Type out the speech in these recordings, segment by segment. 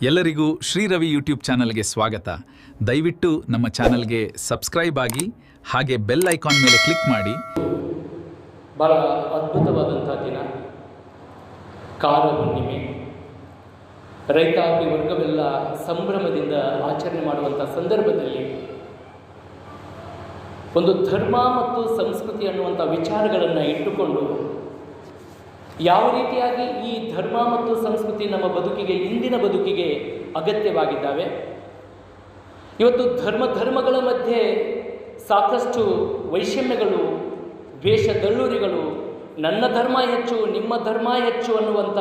ಎಲ್ಲರಿಗೂ ಶ್ರೀ ರವಿ ಯೂಟ್ಯೂಬ್ ಚಾನಲ್ಗೆ ಸ್ವಾಗತ. ದಯವಿಟ್ಟು ನಮ್ಮ ಚಾನಲ್ಗೆ ಸಬ್ಸ್ಕ್ರೈಬ್ ಆಗಿ ಹಾಗೆ ಬೆಲ್ ಐಕಾನ್ ಮೇಲೆ ಕ್ಲಿಕ್ ಮಾಡಿ. ಬಹಳ ಅದ್ಭುತವಾದಂಥ ದಿನ, ಕಾರ ಹುಣ್ಣಿಮೆ. ರೈತಾಪಿ ವರ್ಗವೆಲ್ಲ ಸಂಭ್ರಮದಿಂದ ಆಚರಣೆ ಮಾಡುವಂಥ ಸಂದರ್ಭದಲ್ಲಿ ಒಂದು ಧರ್ಮ ಮತ್ತು ಸಂಸ್ಕೃತಿ ಅನ್ನುವಂಥ ವಿಚಾರಗಳನ್ನು ಇಟ್ಟುಕೊಂಡು ಯಾವ ರೀತಿಯಾಗಿ ಈ ಧರ್ಮ ಮತ್ತು ಸಂಸ್ಕೃತಿ ನಮ್ಮ ಬದುಕಿಗೆ, ಇಂದಿನ ಬದುಕಿಗೆ ಅಗತ್ಯವಾಗಿದ್ದಾವೆ. ಇವತ್ತು ಧರ್ಮಗಳ ಮಧ್ಯೆ ಸಾಕಷ್ಟು ವೈಷಮ್ಯಗಳು, ದ್ವೇಷ ದಳ್ಳುರಿಗಳು, ನನ್ನ ಧರ್ಮ ಹೆಚ್ಚು ನಿಮ್ಮ ಧರ್ಮ ಹೆಚ್ಚು ಅನ್ನುವಂಥ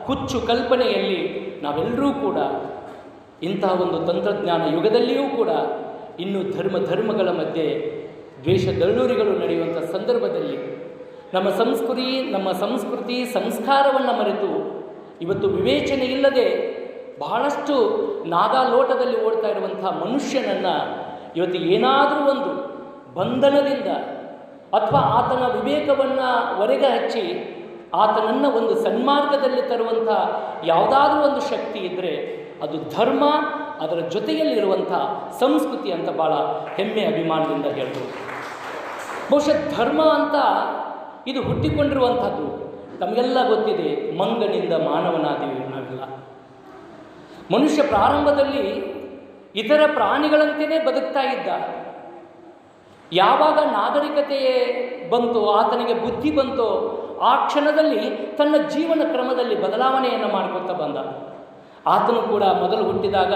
ಹುಚ್ಚು ಕಲ್ಪನೆಯಲ್ಲಿ ನಾವೆಲ್ಲರೂ ಕೂಡ ಇಂತಹ ಒಂದು ತಂತ್ರಜ್ಞಾನ ಯುಗದಲ್ಲಿಯೂ ಕೂಡ ಇನ್ನು ಧರ್ಮಗಳ ಮಧ್ಯೆ ದ್ವೇಷ ದಳ್ಳುರಿಗಳು ನಡೆಯುವಂಥ ಸಂದರ್ಭದಲ್ಲಿ ನಮ್ಮ ಸಂಸ್ಕೃತಿ ಸಂಸ್ಕಾರವನ್ನು ಮರೆತು ಇವತ್ತು ವಿವೇಚನೆ ಇಲ್ಲದೆ ಬಹಳಷ್ಟು ನಾಗಾಲೋಟದಲ್ಲಿ ಓಡ್ತಾ ಇರುವಂಥ ಮನುಷ್ಯನನ್ನು ಇವತ್ತು ಏನಾದರೂ ಒಂದು ಬಂಧನದಿಂದ ಅಥವಾ ಆತನ ವಿವೇಕವನ್ನು ಹೊರಗೆ ಹಚ್ಚಿ ಆತನನ್ನು ಒಂದು ಸನ್ಮಾರ್ಗದಲ್ಲಿ ತರುವಂಥ ಯಾವುದಾದ್ರೂ ಒಂದು ಶಕ್ತಿ ಇದ್ದರೆ ಅದು ಧರ್ಮ, ಅದರ ಜೊತೆಯಲ್ಲಿರುವಂಥ ಸಂಸ್ಕೃತಿ ಅಂತ ಭಾಳ ಹೆಮ್ಮೆ ಅಭಿಮಾನದಿಂದ ಹೇಳ್ಬೋದು. ಬಹುಶಃ ಧರ್ಮ ಅಂತ ಇದು ಹುಟ್ಟಿಕೊಂಡಿರುವಂಥದ್ದು ತಮಗೆಲ್ಲ ಗೊತ್ತಿದೆ. ಮಂಗನಿಂದ ಮಾನವನಾದೀವಿ ನಾವೆಲ್ಲ. ಮನುಷ್ಯ ಪ್ರಾರಂಭದಲ್ಲಿ ಇತರ ಪ್ರಾಣಿಗಳಂತೆಯೇ ಬದುಕ್ತಾ ಇದ್ದ. ಯಾವಾಗ ನಾಗರಿಕತೆಯೇ ಬಂತೋ, ಆತನಿಗೆ ಬುದ್ಧಿ ಬಂತೋ, ಆ ಕ್ಷಣದಲ್ಲಿ ತನ್ನ ಜೀವನ ಕ್ರಮದಲ್ಲಿ ಬದಲಾವಣೆಯನ್ನು ಮಾಡ್ಕೊತಾ ಬಂದ. ಆತನು ಕೂಡ ಮೊದಲು ಹುಟ್ಟಿದಾಗ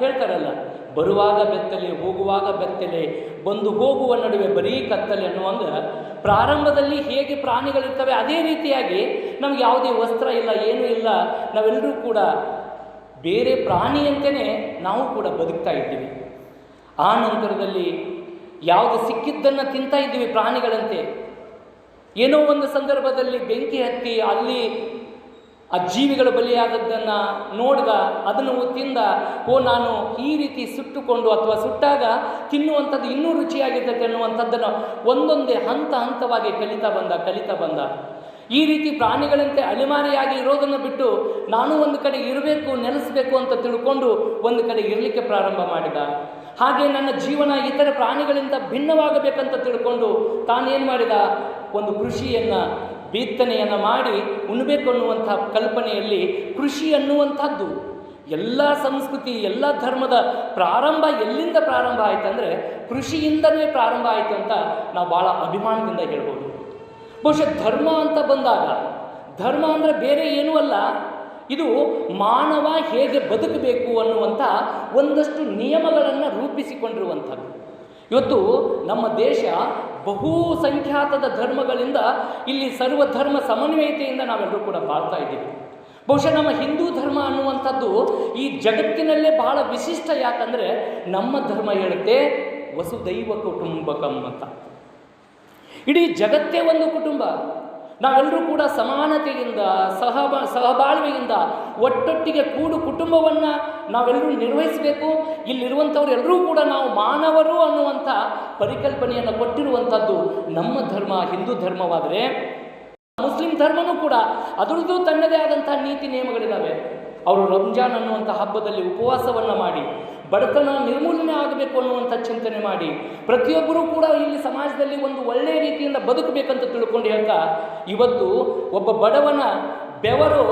ಹೇಳ್ತಾರಲ್ಲ, ಬರುವಾಗ ಬೆತ್ತಲೆ ಹೋಗುವಾಗ ಬೆತ್ತಲೆ, ಬಂದು ಹೋಗುವ ನಡುವೆ ಬರೀ ಕತ್ತಲೆ ಅನ್ನುವಂಗ ಪ್ರಾರಂಭದಲ್ಲಿ ಹೇಗೆ ಪ್ರಾಣಿಗಳಿರ್ತವೆ ಅದೇ ರೀತಿಯಾಗಿ ನಮ್ಗೆ ಯಾವುದೇ ವಸ್ತ್ರ ಇಲ್ಲ, ಏನೂ ಇಲ್ಲ, ನಾವೆಲ್ಲರೂ ಕೂಡ ಬೇರೆ ಪ್ರಾಣಿಯಂತೆಯೇ ನಾವು ಕೂಡ ಬದುಕ್ತಾ ಇದ್ದೀವಿ. ಆ ನಂತರದಲ್ಲಿ ಯಾವುದು ಸಿಕ್ಕಿದ್ದನ್ನು ತಿಂತಾ ಇದ್ದೀವಿ ಪ್ರಾಣಿಗಳಂತೆ. ಏನೋ ಒಂದು ಸಂದರ್ಭದಲ್ಲಿ ಬೆಂಕಿ ಹತ್ತಿ ಅಲ್ಲಿ ಆ ಜೀವಿಗಳು ಬಲಿಯಾದದ್ದನ್ನು ನೋಡಿದ, ಅದನ್ನು ತಿಂದ, ನಾನು ಈ ರೀತಿ ಸುಟ್ಟುಕೊಂಡು ಅಥವಾ ಸುಟ್ಟಾಗ ತಿನ್ನುವಂಥದ್ದು ಇನ್ನೂ ರುಚಿಯಾಗಿರ್ತದೆ ಅನ್ನುವಂಥದ್ದನ್ನು ಒಂದೊಂದೇ ಹಂತವಾಗಿ ಕಲಿತಾ ಬಂದ. ಈ ರೀತಿ ಪ್ರಾಣಿಗಳಂತೆ ಅಲೆಮಾರಿಯಾಗಿ ಇರೋದನ್ನು ಬಿಟ್ಟು ನಾನು ಒಂದು ಕಡೆ ಇರಬೇಕು, ನೆಲೆಸಬೇಕು ಅಂತ ತಿಳ್ಕೊಂಡು ಒಂದು ಕಡೆ ಇರಲಿಕ್ಕೆ ಪ್ರಾರಂಭ ಮಾಡಿದ. ಹಾಗೆ ನನ್ನ ಜೀವನ ಇತರ ಪ್ರಾಣಿಗಳಿಂದ ಭಿನ್ನವಾಗಬೇಕಂತ ತಿಳ್ಕೊಂಡು ತಾನೇನು ಮಾಡಿದ, ಒಂದು ಕೃಷಿಯನ್ನು, ಬಿತ್ತನೆಯನ್ನು ಮಾಡಿ ಉಣ್ಣಬೇಕು ಅನ್ನುವಂಥ ಕಲ್ಪನೆಯಲ್ಲಿ ಕೃಷಿ ಅನ್ನುವಂಥದ್ದು ಎಲ್ಲ ಸಂಸ್ಕೃತಿ, ಎಲ್ಲ ಧರ್ಮದ ಪ್ರಾರಂಭ ಎಲ್ಲಿಂದ ಪ್ರಾರಂಭ ಆಯಿತು ಅಂದರೆ ಕೃಷಿಯಿಂದಲೇ ಪ್ರಾರಂಭ ಆಯಿತು ಅಂತ ನಾವು ಭಾಳ ಅಭಿಮಾನದಿಂದ ಹೇಳ್ಬೋದು. ಬಹುಶಃ ಧರ್ಮ ಅಂತ ಬಂದಾಗ, ಧರ್ಮ ಅಂದರೆ ಬೇರೆ ಏನೂ ಅಲ್ಲ, ಇದು ಮಾನವ ಹೇಗೆ ಬದುಕಬೇಕು ಅನ್ನುವಂಥ ಒಂದಷ್ಟು ನಿಯಮಗಳನ್ನು ರೂಪಿಸಿಕೊಂಡಿರುವಂಥದ್ದು. ಇವತ್ತು ನಮ್ಮ ದೇಶ ಬಹು ಸಂಖ್ಯಾತದ ಧರ್ಮಗಳಿಂದ ಇಲ್ಲಿ ಸರ್ವಧರ್ಮ ಸಮನ್ವಯತೆಯಿಂದ ನಾವೆಲ್ಲರೂ ಕೂಡ ಬಾಳ್ತಾ ಇದ್ದೀವಿ. ಬಹುಶಃ ನಮ್ಮ ಹಿಂದೂ ಧರ್ಮ ಅನ್ನುವಂಥದ್ದು ಈ ಜಗತ್ತಿನಲ್ಲೇ ಬಹಳ ವಿಶಿಷ್ಟ. ಯಾಕಂದರೆ ನಮ್ಮ ಧರ್ಮ ಹೇಳುತ್ತೆ ವಸುದೈವ ಕುಟುಂಬಕಂ ಅಂತ. ಇಡೀ ಜಗತ್ತೇ ಒಂದು ಕುಟುಂಬ. ನಾವೆಲ್ಲರೂ ಕೂಡ ಸಮಾನತೆಯಿಂದ ಸಹಬಾಳ್ವೆಯಿಂದ ಒಟ್ಟೊಟ್ಟಿಗೆ ಕುಟುಂಬವನ್ನು ನಾವೆಲ್ಲರೂ ನಿರ್ವಹಿಸಬೇಕು. ಇಲ್ಲಿರುವಂಥವ್ರು ಎಲ್ಲರೂ ಕೂಡ ನಾವು ಮಾನವರು ಅನ್ನುವಂಥ ಪರಿಕಲ್ಪನೆಯನ್ನು ಕೊಟ್ಟಿರುವಂಥದ್ದು ನಮ್ಮ ಧರ್ಮ ಹಿಂದೂ ಧರ್ಮವಾದರೆ, ಮುಸ್ಲಿಂ ಧರ್ಮನೂ ಕೂಡ ಅದರದ್ದು ತನ್ನದೇ ಆದಂಥ ನೀತಿ ನಿಯಮಗಳಿದ್ದಾವೆ. ಅವರು ರಂಜಾನ್ ಅನ್ನುವಂಥ ಹಬ್ಬದಲ್ಲಿ ಉಪವಾಸವನ್ನು ಮಾಡಿ ಬಡತನ ನಿರ್ಮೂಲನೆ ಆಗಬೇಕು ಅನ್ನುವಂಥ ಚಿಂತನೆ ಮಾಡಿ ಪ್ರತಿಯೊಬ್ಬರೂ ಕೂಡ ಇಲ್ಲಿ ಸಮಾಜದಲ್ಲಿ ಒಂದು ಒಳ್ಳೆಯ ರೀತಿಯಿಂದ ಬದುಕಬೇಕಂತ ತಿಳ್ಕೊಂಡು ಹೇಳ್ತಾ, ಇವತ್ತು ಒಬ್ಬ ಬಡವನ ಬೆವರು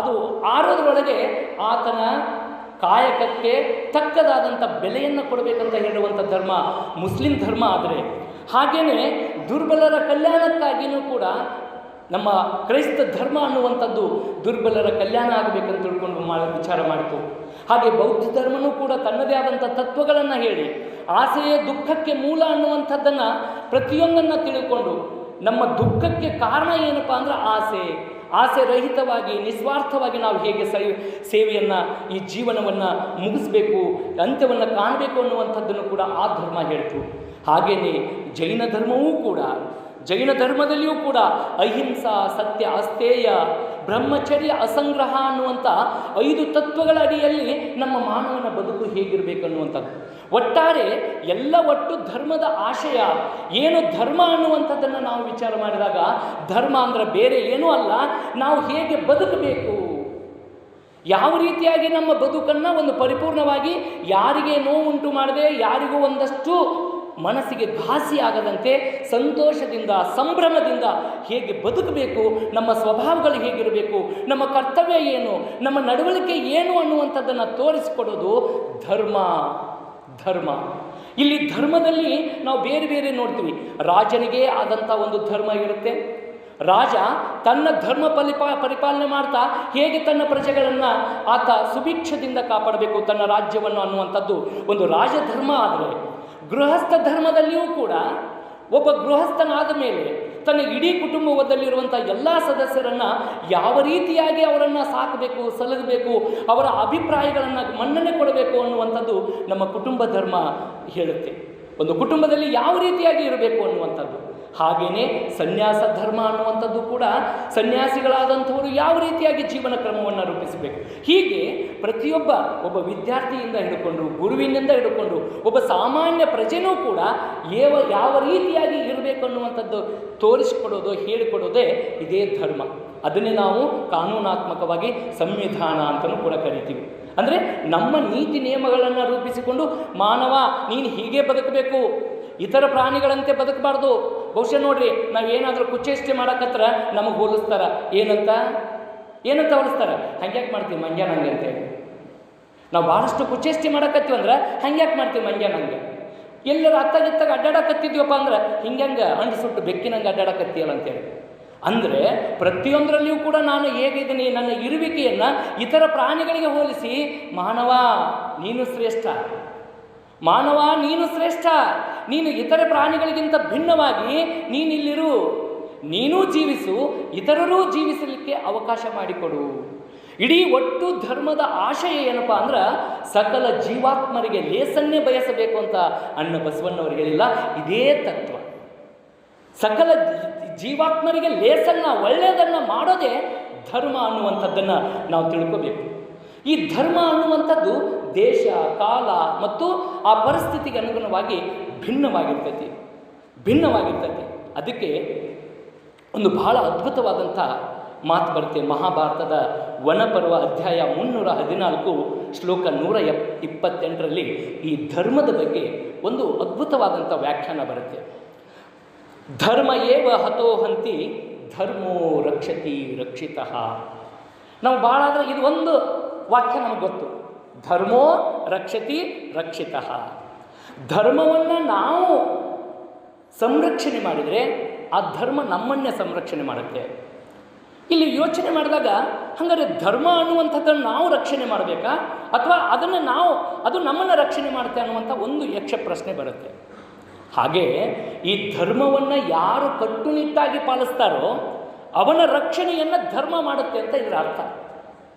ಅದು ಆರೋದ್ರೊಳಗೆ ಆತನ ಕಾಯಕಕ್ಕೆ ತಕ್ಕದಾದಂಥ ಬೆಲೆಯನ್ನು ಕೊಡಬೇಕಂತ ಹೇಳುವಂಥ ಧರ್ಮ ಮುಸ್ಲಿಂ ಧರ್ಮ. ಆದರೆ ಹಾಗೆಯೇ ದುರ್ಬಲರ ಕಲ್ಯಾಣಕ್ಕಾಗಿಯೂ ಕೂಡ ನಮ್ಮ ಕ್ರೈಸ್ತ ಧರ್ಮ ಅನ್ನುವಂಥದ್ದು ದುರ್ಬಲರ ಕಲ್ಯಾಣ ಆಗಬೇಕಂತ ತಿಳ್ಕೊಂಡು ವಿಚಾರ ಮಾಡಿತು. ಹಾಗೆ ಬೌದ್ಧ ಧರ್ಮನೂ ಕೂಡ ತನ್ನದೇ ಆದಂಥ ತತ್ವಗಳನ್ನು ಹೇಳಿ ಆಸೆಯೇ ದುಃಖಕ್ಕೆ ಮೂಲ ಅನ್ನುವಂಥದ್ದನ್ನು ಪ್ರತಿಯೊಂದನ್ನು ತಿಳ್ಕೊಂಡು ನಮ್ಮ ದುಃಖಕ್ಕೆ ಕಾರಣ ಏನಪ್ಪ ಅಂದರೆ ಆಸೆ ರಹಿತವಾಗಿ ನಿಸ್ವಾರ್ಥವಾಗಿ ನಾವು ಹೇಗೆ ಸೇವೆಯನ್ನು, ಈ ಜೀವನವನ್ನು ಮುಗಿಸ್ಬೇಕು, ಅಂತ್ಯವನ್ನು ಕಾಣಬೇಕು ಅನ್ನುವಂಥದ್ದನ್ನು ಕೂಡ ಆ ಧರ್ಮ ಹೇಳ್ತು. ಹಾಗೆಯೇ ಜೈನ ಧರ್ಮವೂ ಕೂಡ, ಜೈನ ಧರ್ಮದಲ್ಲಿಯೂ ಕೂಡ ಅಹಿಂಸಾ, ಸತ್ಯ, ಅಸ್ತೇಯ, ಬ್ರಹ್ಮಚರ್ಯ, ಅಸಂಗ್ರಹ ಅನ್ನುವಂಥ 5 ತತ್ವಗಳ ಅಡಿಯಲ್ಲಿ ನಮ್ಮ ಮಾನವನ ಬದುಕು ಹೇಗಿರಬೇಕನ್ನುವಂಥದ್ದು. ಒಟ್ಟಾರೆ ಒಟ್ಟು ಧರ್ಮದ ಆಶಯ ಏನು, ಧರ್ಮ ಅನ್ನುವಂಥದ್ದನ್ನು ನಾವು ವಿಚಾರ ಮಾಡಿದಾಗ ಧರ್ಮ ಅಂದರೆ ಬೇರೆ ಏನೂ ಅಲ್ಲ, ನಾವು ಹೇಗೆ ಬದುಕಬೇಕು, ಯಾವ ರೀತಿಯಾಗಿ ನಮ್ಮ ಬದುಕನ್ನು ಒಂದು ಪರಿಪೂರ್ಣವಾಗಿ ಯಾರಿಗೆ ನೋವುಂಟು ಮಾಡದೆ, ಯಾರಿಗೂ ಒಂದಷ್ಟು ಮನಸ್ಸಿಗೆ ಘಾಸಿ ಆಗದಂತೆ ಸಂತೋಷದಿಂದ ಸಂಭ್ರಮದಿಂದ ಹೇಗೆ ಬದುಕಬೇಕು, ನಮ್ಮ ಸ್ವಭಾವಗಳು ಹೇಗಿರಬೇಕು, ನಮ್ಮ ಕರ್ತವ್ಯ ಏನು, ನಮ್ಮ ನಡವಳಿಕೆ ಏನು ಅನ್ನುವಂಥದ್ದನ್ನು ತೋರಿಸಿಕೊಡೋದು ಧರ್ಮ. ಧರ್ಮ ಇಲ್ಲಿ ಧರ್ಮದಲ್ಲಿ ನಾವು ಬೇರೆ ಬೇರೆ ನೋಡ್ತೀವಿ. ರಾಜನಿಗೆ ಆದಂಥ ಒಂದು ಧರ್ಮ ಇರುತ್ತೆ. ರಾಜ ತನ್ನ ಧರ್ಮ ಪರಿಪಾಲನೆ ಮಾಡ್ತಾ ಹೇಗೆ ತನ್ನ ಪ್ರಜೆಗಳನ್ನು ಆತ ಸುಭಿಕ್ಷದಿಂದ ಕಾಪಾಡಬೇಕು ತನ್ನ ರಾಜ್ಯವನ್ನು ಅನ್ನುವಂಥದ್ದು ಒಂದು ರಾಜಧರ್ಮ. ಆದರೆ ಗೃಹಸ್ಥ ಧರ್ಮದಲ್ಲಿಯೂ ಕೂಡ ಒಬ್ಬ ಗೃಹಸ್ಥನಾದ ಮೇಲೆ ತನ್ನ ಇಡೀ ಕುಟುಂಬದಲ್ಲಿರುವಂಥ ಎಲ್ಲ ಸದಸ್ಯರನ್ನು ಯಾವ ರೀತಿಯಾಗಿ ಅವರನ್ನು ಸಾಕಬೇಕು, ಸಲಹಬೇಕು, ಅವರ ಅಭಿಪ್ರಾಯಗಳನ್ನು ಮನ್ನಣೆ ಕೊಡಬೇಕು ಅನ್ನುವಂಥದ್ದು ನಮ್ಮ ಕುಟುಂಬ ಧರ್ಮ ಹೇಳುತ್ತೆ. ಒಂದು ಕುಟುಂಬದಲ್ಲಿ ಯಾವ ರೀತಿಯಾಗಿ ಇರಬೇಕು ಅನ್ನುವಂಥದ್ದು. ಹಾಗೆಯೇ ಸನ್ಯಾಸ ಧರ್ಮ ಅನ್ನುವಂಥದ್ದು ಕೂಡ ಸನ್ಯಾಸಿಗಳಾದಂಥವರು ಯಾವ ರೀತಿಯಾಗಿ ಜೀವನ ಕ್ರಮವನ್ನು ರೂಪಿಸಬೇಕು. ಹೀಗೆ ಒಬ್ಬ ವಿದ್ಯಾರ್ಥಿಯಿಂದ ಹಿಡ್ಕೊಂಡು, ಗುರುವಿನಿಂದ ಹಿಡ್ಕೊಂಡು ಒಬ್ಬ ಸಾಮಾನ್ಯ ಪ್ರಜೆನೂ ಕೂಡ ಯಾವ ರೀತಿಯಾಗಿ ಇರಬೇಕು ಅನ್ನುವಂಥದ್ದು ತೋರಿಸಿಕೊಡೋದು, ಹೇಳಿಕೊಡೋದೇ ಇದೇ ಧರ್ಮ. ಅದನ್ನೇ ನಾವು ಕಾನೂನಾತ್ಮಕವಾಗಿ ಸಂವಿಧಾನ ಅಂತಲೂ ಕೂಡ ಕರಿತೀವಿ. ಅಂದರೆ ನಮ್ಮ ನೀತಿ ನಿಯಮಗಳನ್ನು ರೂಪಿಸಿಕೊಂಡು ಮಾನವ ನೀನು ಹೀಗೆ ಬದುಕಬೇಕು, ಇತರ ಪ್ರಾಣಿಗಳಂತೆ ಬದುಕಬಾರ್ದು. ಬಹುಶಃ ನೋಡ್ರಿ, ನಾವೇನಾದರೂ ಕುಚ್ಚೇಷ್ಟೆ ಮಾಡಕತ್ರ ನಮಗೆ ಹೋಲಿಸ್ತಾರ. ಏನಂತ ಹೋಲಿಸ್ತಾರ? ಹಂಗ್ಯಾಕೆ ಮಾಡ್ತೀವಿ ಮಂಗ್ಯ ನಂಗೆ ಅಂತೇಳಿ. ನಾವು ಭಾಳಷ್ಟು ಕುಚ್ಚೇಷ್ಟೆ ಮಾಡಕತ್ತೀವಿ ಅಂದ್ರೆ ಹಂಗ್ಯಾಕೆ ಮಾಡ್ತೀವಿ ಮಂಗ್ಯ ನಂಗೆ. ಎಲ್ಲರೂ ಅತ್ತಾಗಿತ್ತಾಗ ಅಡ್ಡಾಡಕತ್ತಿದ್ವಪ್ಪ ಅಂದ್ರೆ ಹಿಂಗೆ ಅಂಡು ಸುಟ್ಟು ಬೆಕ್ಕಿನಂಗೆ ಅಡ್ಡಾಡಕತ್ತೀಯಲ್ಲ ಅಂತೇಳಿ. ಅಂದರೆ ಪ್ರತಿಯೊಂದರಲ್ಲಿಯೂ ಕೂಡ ನಾನು ಹೇಗಿದ್ದೀನಿ, ನನ್ನ ಇರುವಿಕೆಯನ್ನು ಇತರ ಪ್ರಾಣಿಗಳಿಗೆ ಹೋಲಿಸಿ ಮಾನವ ನೀನು ಶ್ರೇಷ್ಠ, ಮಾನವ ನೀನು ಶ್ರೇಷ್ಠ, ನೀನು ಇತರ ಪ್ರಾಣಿಗಳಿಗಿಂತ ಭಿನ್ನವಾಗಿ ನೀನಿಲ್ಲಿರು, ನೀನೂ ಜೀವಿಸು, ಇತರರೂ ಜೀವಿಸಲಿಕ್ಕೆ ಅವಕಾಶ ಮಾಡಿಕೊಡು. ಇಡೀ ಒಟ್ಟು ಧರ್ಮದ ಆಶಯ ಏನಪ್ಪ ಅಂದ್ರೆ ಸಕಲ ಜೀವಾತ್ಮರಿಗೆ ಲೇಸನ್ನೇ ಬಯಸಬೇಕು ಅಂತ ಅಣ್ಣ ಬಸವಣ್ಣವರು ಹೇಳಿಲ್ಲ. ಇದೇ ತತ್ವ. ಸಕಲ ಜೀವಾತ್ಮರಿಗೆ ಲೇಸನ್ನು, ಒಳ್ಳೆಯದನ್ನು ಮಾಡೋದೇ ಧರ್ಮ ಅನ್ನುವಂಥದ್ದನ್ನು ನಾವು ತಿಳ್ಕೋಬೇಕು. ಈ ಧರ್ಮ ಅನ್ನುವಂಥದ್ದು ದೇಶ, ಕಾಲ ಮತ್ತು ಆ ಪರಿಸ್ಥಿತಿಗೆ ಅನುಗುಣವಾಗಿ ಭಿನ್ನವಾಗಿರ್ತೈತಿ. ಅದಕ್ಕೆ ಒಂದು ಬಹಳ ಅದ್ಭುತವಾದಂಥ ಮಾತು ಬರುತ್ತೆ. ಮಹಾಭಾರತದ ವನಪರ್ವ ಅಧ್ಯಾಯ 314 ಶ್ಲೋಕ 128ರಲ್ಲಿ ಈ ಧರ್ಮದ ಬಗ್ಗೆ ಒಂದು ಅದ್ಭುತವಾದಂಥ ವ್ಯಾಖ್ಯಾನ ಬರುತ್ತೆ. ಧರ್ಮ ಏವ ಹತೋಹಂತಿ ಧರ್ಮೋ ರಕ್ಷತಿ ರಕ್ಷಿತಃ. ನಾವು ಭಾಳ ಆದರೆ ಇದು ಒಂದು ವಾಕ್ಯ ನಮಗೆ ಗೊತ್ತು. ಧರ್ಮೋ ರಕ್ಷತಿ ರಕ್ಷಿತಃ. ಧರ್ಮವನ್ನು ನಾವು ಸಂರಕ್ಷಣೆ ಮಾಡಿದರೆ ಆ ಧರ್ಮ ನಮ್ಮನ್ನೇ ಸಂರಕ್ಷಣೆ ಮಾಡುತ್ತೆ. ಇಲ್ಲಿ ಯೋಚನೆ ಮಾಡಿದಾಗ ಹಾಗಾದರೆ ಧರ್ಮ ಅನ್ನುವಂಥದ್ದನ್ನು ನಾವು ರಕ್ಷಣೆ ಮಾಡಬೇಕಾ ಅಥವಾ ಅದು ನಮ್ಮನ್ನು ರಕ್ಷಣೆ ಮಾಡುತ್ತೆ ಅನ್ನುವಂಥ ಒಂದು ಯಕ್ಷ ಪ್ರಶ್ನೆ ಬರುತ್ತೆ. ಹಾಗೆ ಈ ಧರ್ಮವನ್ನು ಯಾರು ಕಟ್ಟುನಿಟ್ಟಾಗಿ ಪಾಲಿಸ್ತಾರೋ ಅವನ ರಕ್ಷಣೆಯನ್ನು ಧರ್ಮ ಮಾಡುತ್ತೆ ಅಂತ ಇದರ ಅರ್ಥ.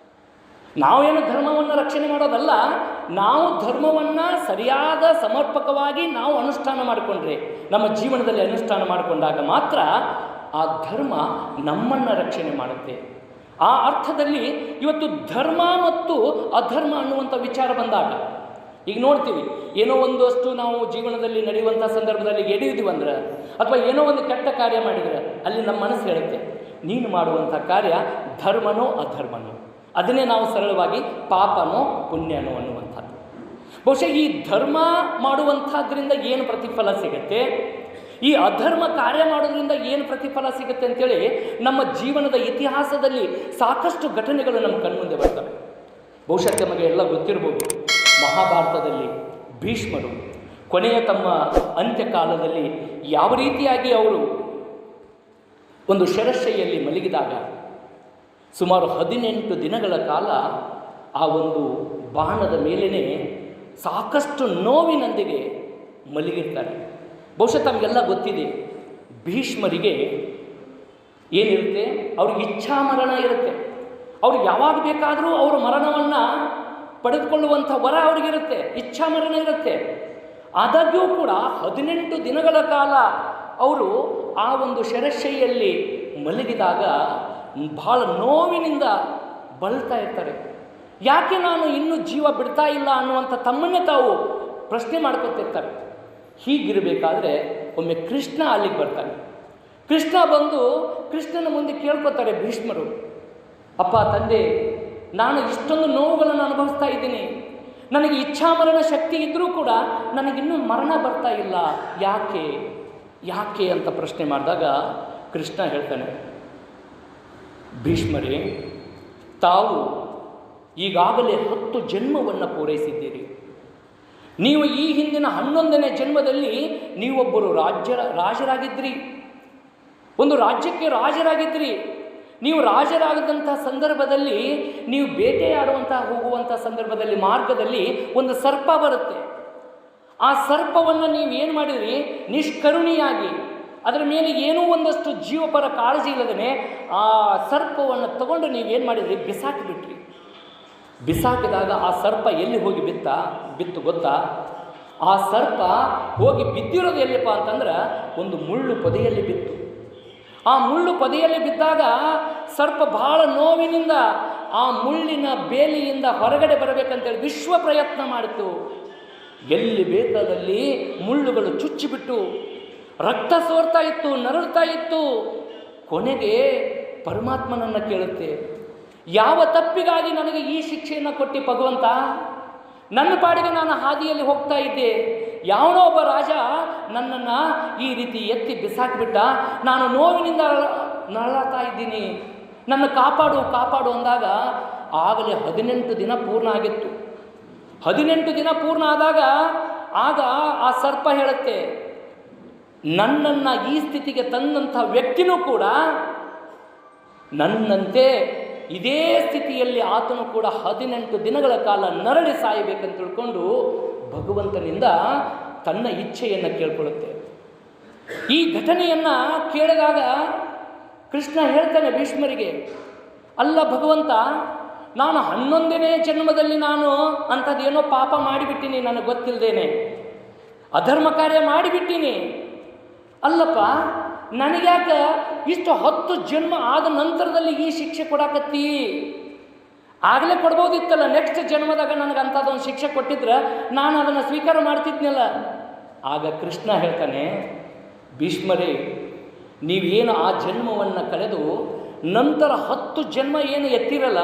ನಾವೇನು ಧರ್ಮವನ್ನು ರಕ್ಷಣೆ ಮಾಡೋದಲ್ಲ, ನಾವು ಧರ್ಮವನ್ನು ಸರಿಯಾದ ಸಮರ್ಪಕವಾಗಿ ನಾವು ಅನುಷ್ಠಾನ ಮಾಡಿಕೊಂಡ್ರೆ, ನಮ್ಮ ಜೀವನದಲ್ಲಿ ಅನುಷ್ಠಾನ ಮಾಡಿಕೊಂಡಾಗ ಮಾತ್ರ ಆ ಧರ್ಮ ನಮ್ಮನ್ನು ರಕ್ಷಣೆ ಮಾಡುತ್ತೆ. ಆ ಅರ್ಥದಲ್ಲಿ ಇವತ್ತು ಧರ್ಮ ಮತ್ತು ಅಧರ್ಮ ಅನ್ನುವಂಥ ವಿಚಾರ ಬಂದಾಗ ಈಗ ನೋಡ್ತೀವಿ, ಏನೋ ಒಂದಷ್ಟು ನಾವು ಜೀವನದಲ್ಲಿ ನಡೆಯುವಂಥ ಸಂದರ್ಭದಲ್ಲಿ ಎಡೆಯುವುದಿವಂದ್ರೆ ಅಥವಾ ಏನೋ ಒಂದು ಕೆಟ್ಟ ಕಾರ್ಯ ಮಾಡಿದರೆ ಅಲ್ಲಿ ನಮ್ಮ ಮನಸ್ಸು ಹೇಳುತ್ತೆ, ನೀನು ಮಾಡುವಂಥ ಕಾರ್ಯ ಧರ್ಮನೋ ಅಧರ್ಮನೋ. ಅದನ್ನೇ ನಾವು ಸರಳವಾಗಿ ಪಾಪನೋ ಪುಣ್ಯನೋ ಅನ್ನುವಂಥದ್ದು. ಬಹುಶಃ ಈ ಧರ್ಮ ಮಾಡುವಂಥದ್ರಿಂದ ಏನು ಪ್ರತಿಫಲ ಸಿಗುತ್ತೆ, ಈ ಅಧರ್ಮ ಕಾರ್ಯ ಮಾಡೋದ್ರಿಂದ ಏನು ಪ್ರತಿಫಲ ಸಿಗುತ್ತೆ ಅಂತೇಳಿ ನಮ್ಮ ಜೀವನದ ಇತಿಹಾಸದಲ್ಲಿ ಸಾಕಷ್ಟು ಘಟನೆಗಳು ನಮ್ಮ ಕಣ್ಮುಂದೆ ಬರ್ತವೆ. ಬಹುಶಃ ನಮಗೆ ಎಲ್ಲ ಗೊತ್ತಿರ್ಬೋದು, ಮಹಾಭಾರತದಲ್ಲಿ ಭೀಷ್ಮರು ಕೊನೆಯ ತಮ್ಮ ಅಂತ್ಯಕಾಲದಲ್ಲಿ ಯಾವ ರೀತಿಯಾಗಿ ಅವರು ಒಂದು ಶರಶೈಯಲ್ಲಿ ಮಲಗಿದಾಗ ಸುಮಾರು 18 ದಿನಗಳ ಕಾಲ ಆ ಒಂದು ಬಾಣದ ಮೇಲೇ ಸಾಕಷ್ಟು ನೋವಿನೊಂದಿಗೆ ಮಲಗಿರ್ತಾರೆ. ಬಹುಶಃ ತಮಗೆಲ್ಲ ಗೊತ್ತಿದೆ, ಭೀಷ್ಮರಿಗೆ ಏನಿರುತ್ತೆ, ಅವ್ರಿಗೆ ಇಚ್ಛಾಮರಣ ಇರುತ್ತೆ. ಅವ್ರಿಗೆ ಯಾವಾಗ ಬೇಕಾದರೂ ಅವರ ಮರಣವನ್ನು ಪಡೆದುಕೊಳ್ಳುವಂಥ ವರ ಅವ್ರಿಗಿರುತ್ತೆ, ಇಚ್ಛಾಮರಣ ಇರುತ್ತೆ. ಆದಾಗ್ಯೂ ಕೂಡ 18 ದಿನಗಳ ಕಾಲ ಅವರು ಆ ಒಂದು ಶರಶೈಯಲ್ಲಿ ಮಲಗಿದಾಗ ಬಹಳ ನೋವಿನಿಂದ ಬಳಲ್ತಾ ಇರ್ತಾರೆ. ಯಾಕೆ ನಾನು ಇನ್ನೂ ಜೀವ ಬಿಡ್ತಾ ಇಲ್ಲ ಅನ್ನುವಂಥ ತಮ್ಮನ್ನೇ ತಾವು ಪ್ರಶ್ನೆ ಮಾಡ್ಕೊತಿರ್ತಾರೆ. ಹೀಗಿರಬೇಕಾದ್ರೆ ಒಮ್ಮೆ ಕೃಷ್ಣ ಅಲ್ಲಿಗೆ ಬರ್ತಾನೆ. ಕೃಷ್ಣ ಬಂದು ಕೃಷ್ಣನ ಮುಂದೆ ಕೇಳ್ಕೊತಾರೆ ಭೀಷ್ಮರು, ಅಪ್ಪ ತಂದೆ, ನಾನು ಇಷ್ಟೊಂದು ನೋವುಗಳನ್ನು ಅನುಭವಿಸ್ತಾ ಇದ್ದೀನಿ, ನನಗೆ ಇಚ್ಛಾಮರಣ ಶಕ್ತಿ ಇದ್ದರೂ ಕೂಡ ನನಗಿನ್ನೂ ಮರಣ ಬರ್ತಾ ಇಲ್ಲ, ಯಾಕೆ ಯಾಕೆ ಅಂತ ಪ್ರಶ್ನೆ ಮಾಡಿದಾಗ ಕೃಷ್ಣ ಹೇಳ್ತಾನೆ, ಭೀಷ್ಮರೇ, ತಾವು ಈಗಾಗಲೇ 10 ಜನ್ಮವನ್ನು ಪೂರೈಸಿದ್ದೀರಿ. ನೀವು ಈ ಹಿಂದಿನ 11ನೇ ಜನ್ಮದಲ್ಲಿ ನೀವೊಬ್ಬರು ರಾಜರಾಗಿದ್ರಿ, ಒಂದು ರಾಜ್ಯಕ್ಕೆ ರಾಜರಾಗಿದ್ರಿ. ನೀವು ರಾಜರಾಗದಂಥ ಸಂದರ್ಭದಲ್ಲಿ, ನೀವು ಬೇಟೆಯಾಡುವಂಥ ಹೋಗುವಂಥ ಸಂದರ್ಭದಲ್ಲಿ ಮಾರ್ಗದಲ್ಲಿ ಒಂದು ಸರ್ಪ ಬರುತ್ತೆ. ಆ ಸರ್ಪವನ್ನು ನೀವೇನು ಮಾಡಿದ್ರಿ, ನಿಷ್ಕರುಣಿಯಾಗಿ ಅದರ ಮೇಲೆ ಏನೂ ಒಂದಷ್ಟು ಜೀವಪರ ಕಾಳಜಿ ಇಲ್ಲದೇ ಆ ಸರ್ಪವನ್ನು ತಗೊಂಡು ನೀವೇನು ಮಾಡಿದ್ರಿ, ಬಿಸಾಕಿಬಿಟ್ರಿ. ಬಿಸಾಕಿದಾಗ ಆ ಸರ್ಪ ಎಲ್ಲಿ ಹೋಗಿ ಬಿತ್ತು ಗೊತ್ತಾ? ಆ ಸರ್ಪ ಹೋಗಿ ಬಿದ್ದಿರೋದು ಎಲ್ಲಿಪ್ಪ ಅಂತಂದ್ರೆ ಒಂದು ಮುಳ್ಳು ಪೊದೆಯಲ್ಲಿ ಬಿತ್ತು. ಆ ಮುಳ್ಳು ಪೊದೆಯಲ್ಲಿ ಬಿದ್ದಾಗ ಸರ್ಪ ಬಹಳ ನೋವಿನಿಂದ ಆ ಮುಳ್ಳಿನ ಬೇಲಿಯಿಂದ ಹೊರಗಡೆ ಬರಬೇಕಂತೇಳಿ ವಿಶ್ವ ಪ್ರಯತ್ನ ಮಾಡಿತು. ಎಲ್ಲಿ ಬೇಕಾದಲ್ಲಿ ಮುಳ್ಳುಗಳು ಚುಚ್ಚಿಬಿಟ್ಟು ರಕ್ತ ಸೋರ್ತಾ ಇತ್ತು, ನರಳ್ತಾ ಇತ್ತು. ಕೊನೆಗೆ ಪರಮಾತ್ಮನನ್ನು ಕೇಳುತ್ತೆ, ಯಾವ ತಪ್ಪಿಗಾಗಿ ನನಗೆ ಈ ಶಿಕ್ಷೆಯನ್ನು ಕೊಟ್ಟು ಭಗವಂತ? ನನ್ನ ಪಾಡಿಗೆ ನಾನು ಹಾದಿಯಲ್ಲಿ ಹೋಗ್ತಾ ಇದ್ದೆ, ಯಾವನೋ ಒಬ್ಬ ರಾಜ ನನ್ನನ್ನು ಈ ರೀತಿ ಎತ್ತಿ ಬಿಸಾಕಿಬಿಟ್ಟ, ನಾನು ನೋವಿನಿಂದ ನರಳಾತಾ ಇದ್ದೀನಿ, ನನ್ನ ಕಾಪಾಡು ಅಂದಾಗ ಆಗಲೇ 18 ದಿನ ಪೂರ್ಣ ಆಗಿತ್ತು. 18 ದಿನ ಪೂರ್ಣ ಆದಾಗ ಆ ಸರ್ಪ ಹೇಳುತ್ತೆ, ನನ್ನನ್ನು ಈ ಸ್ಥಿತಿಗೆ ತಂದಂಥ ವ್ಯಕ್ತಿನೂ ಕೂಡ ನನ್ನಂತೆ ಇದೇ ಸ್ಥಿತಿಯಲ್ಲಿ ಆತನು ಕೂಡ 18 ದಿನಗಳ ಕಾಲ ನರಳಿ ಸಾಯಬೇಕಂತ ತಿಳ್ಕೊಂಡು ಭಗವಂತನಿಂದ ತನ್ನ ಇಚ್ಛೆಯನ್ನು ಕೇಳ್ಕೊಳ್ಳುತ್ತೆ. ಈ ಘಟನೆಯನ್ನು ಕೇಳಿದಾಗ ಕೃಷ್ಣ ಹೇಳ್ತಾನೆ ಭೀಷ್ಮರಿಗೆ, ಅಲ್ಲ ಭಗವಂತ, ನಾನು 11ನೇ ಜನ್ಮದಲ್ಲಿ ನಾನು ಅಂಥದ್ದೇನೋ ಪಾಪ ಮಾಡಿಬಿಟ್ಟಿನಿ, ನನಗೆ ಗೊತ್ತಿಲ್ಲದೇನೆ ಅಧರ್ಮ ಕಾರ್ಯ ಮಾಡಿಬಿಟ್ಟಿನಿ. ಅಲ್ಲಪ್ಪ, ನನಗ್ಯಾಕೆ ಇಷ್ಟು 10 ಜನ್ಮ ಆದ ನಂತರದಲ್ಲಿ ಈ ಶಿಕ್ಷೆ ಕೊಡಾಕತ್ತಿ? ಆಗಲೇ ಕೊಡ್ಬೋದಿತ್ತಲ್ಲ, ನೆಕ್ಸ್ಟ್ ಜನ್ಮದಾಗ ನನಗೆ ಅಂಥದ್ದೊಂದು ಶಿಕ್ಷೆ ಕೊಟ್ಟಿದ್ರೆ ನಾನು ಅದನ್ನು ಸ್ವೀಕಾರ ಮಾಡ್ತಿದ್ನಲ್ಲ. ಆಗ ಕೃಷ್ಣ ಹೇಳ್ತಾನೆ, ಭೀಷ್ಮರೇ, ನೀವೇನು ಆ ಜನ್ಮವನ್ನು ಕಳೆದು ನಂತರ 10 ಜನ್ಮ ಏನು ಎತ್ತಿರಲ್ಲ,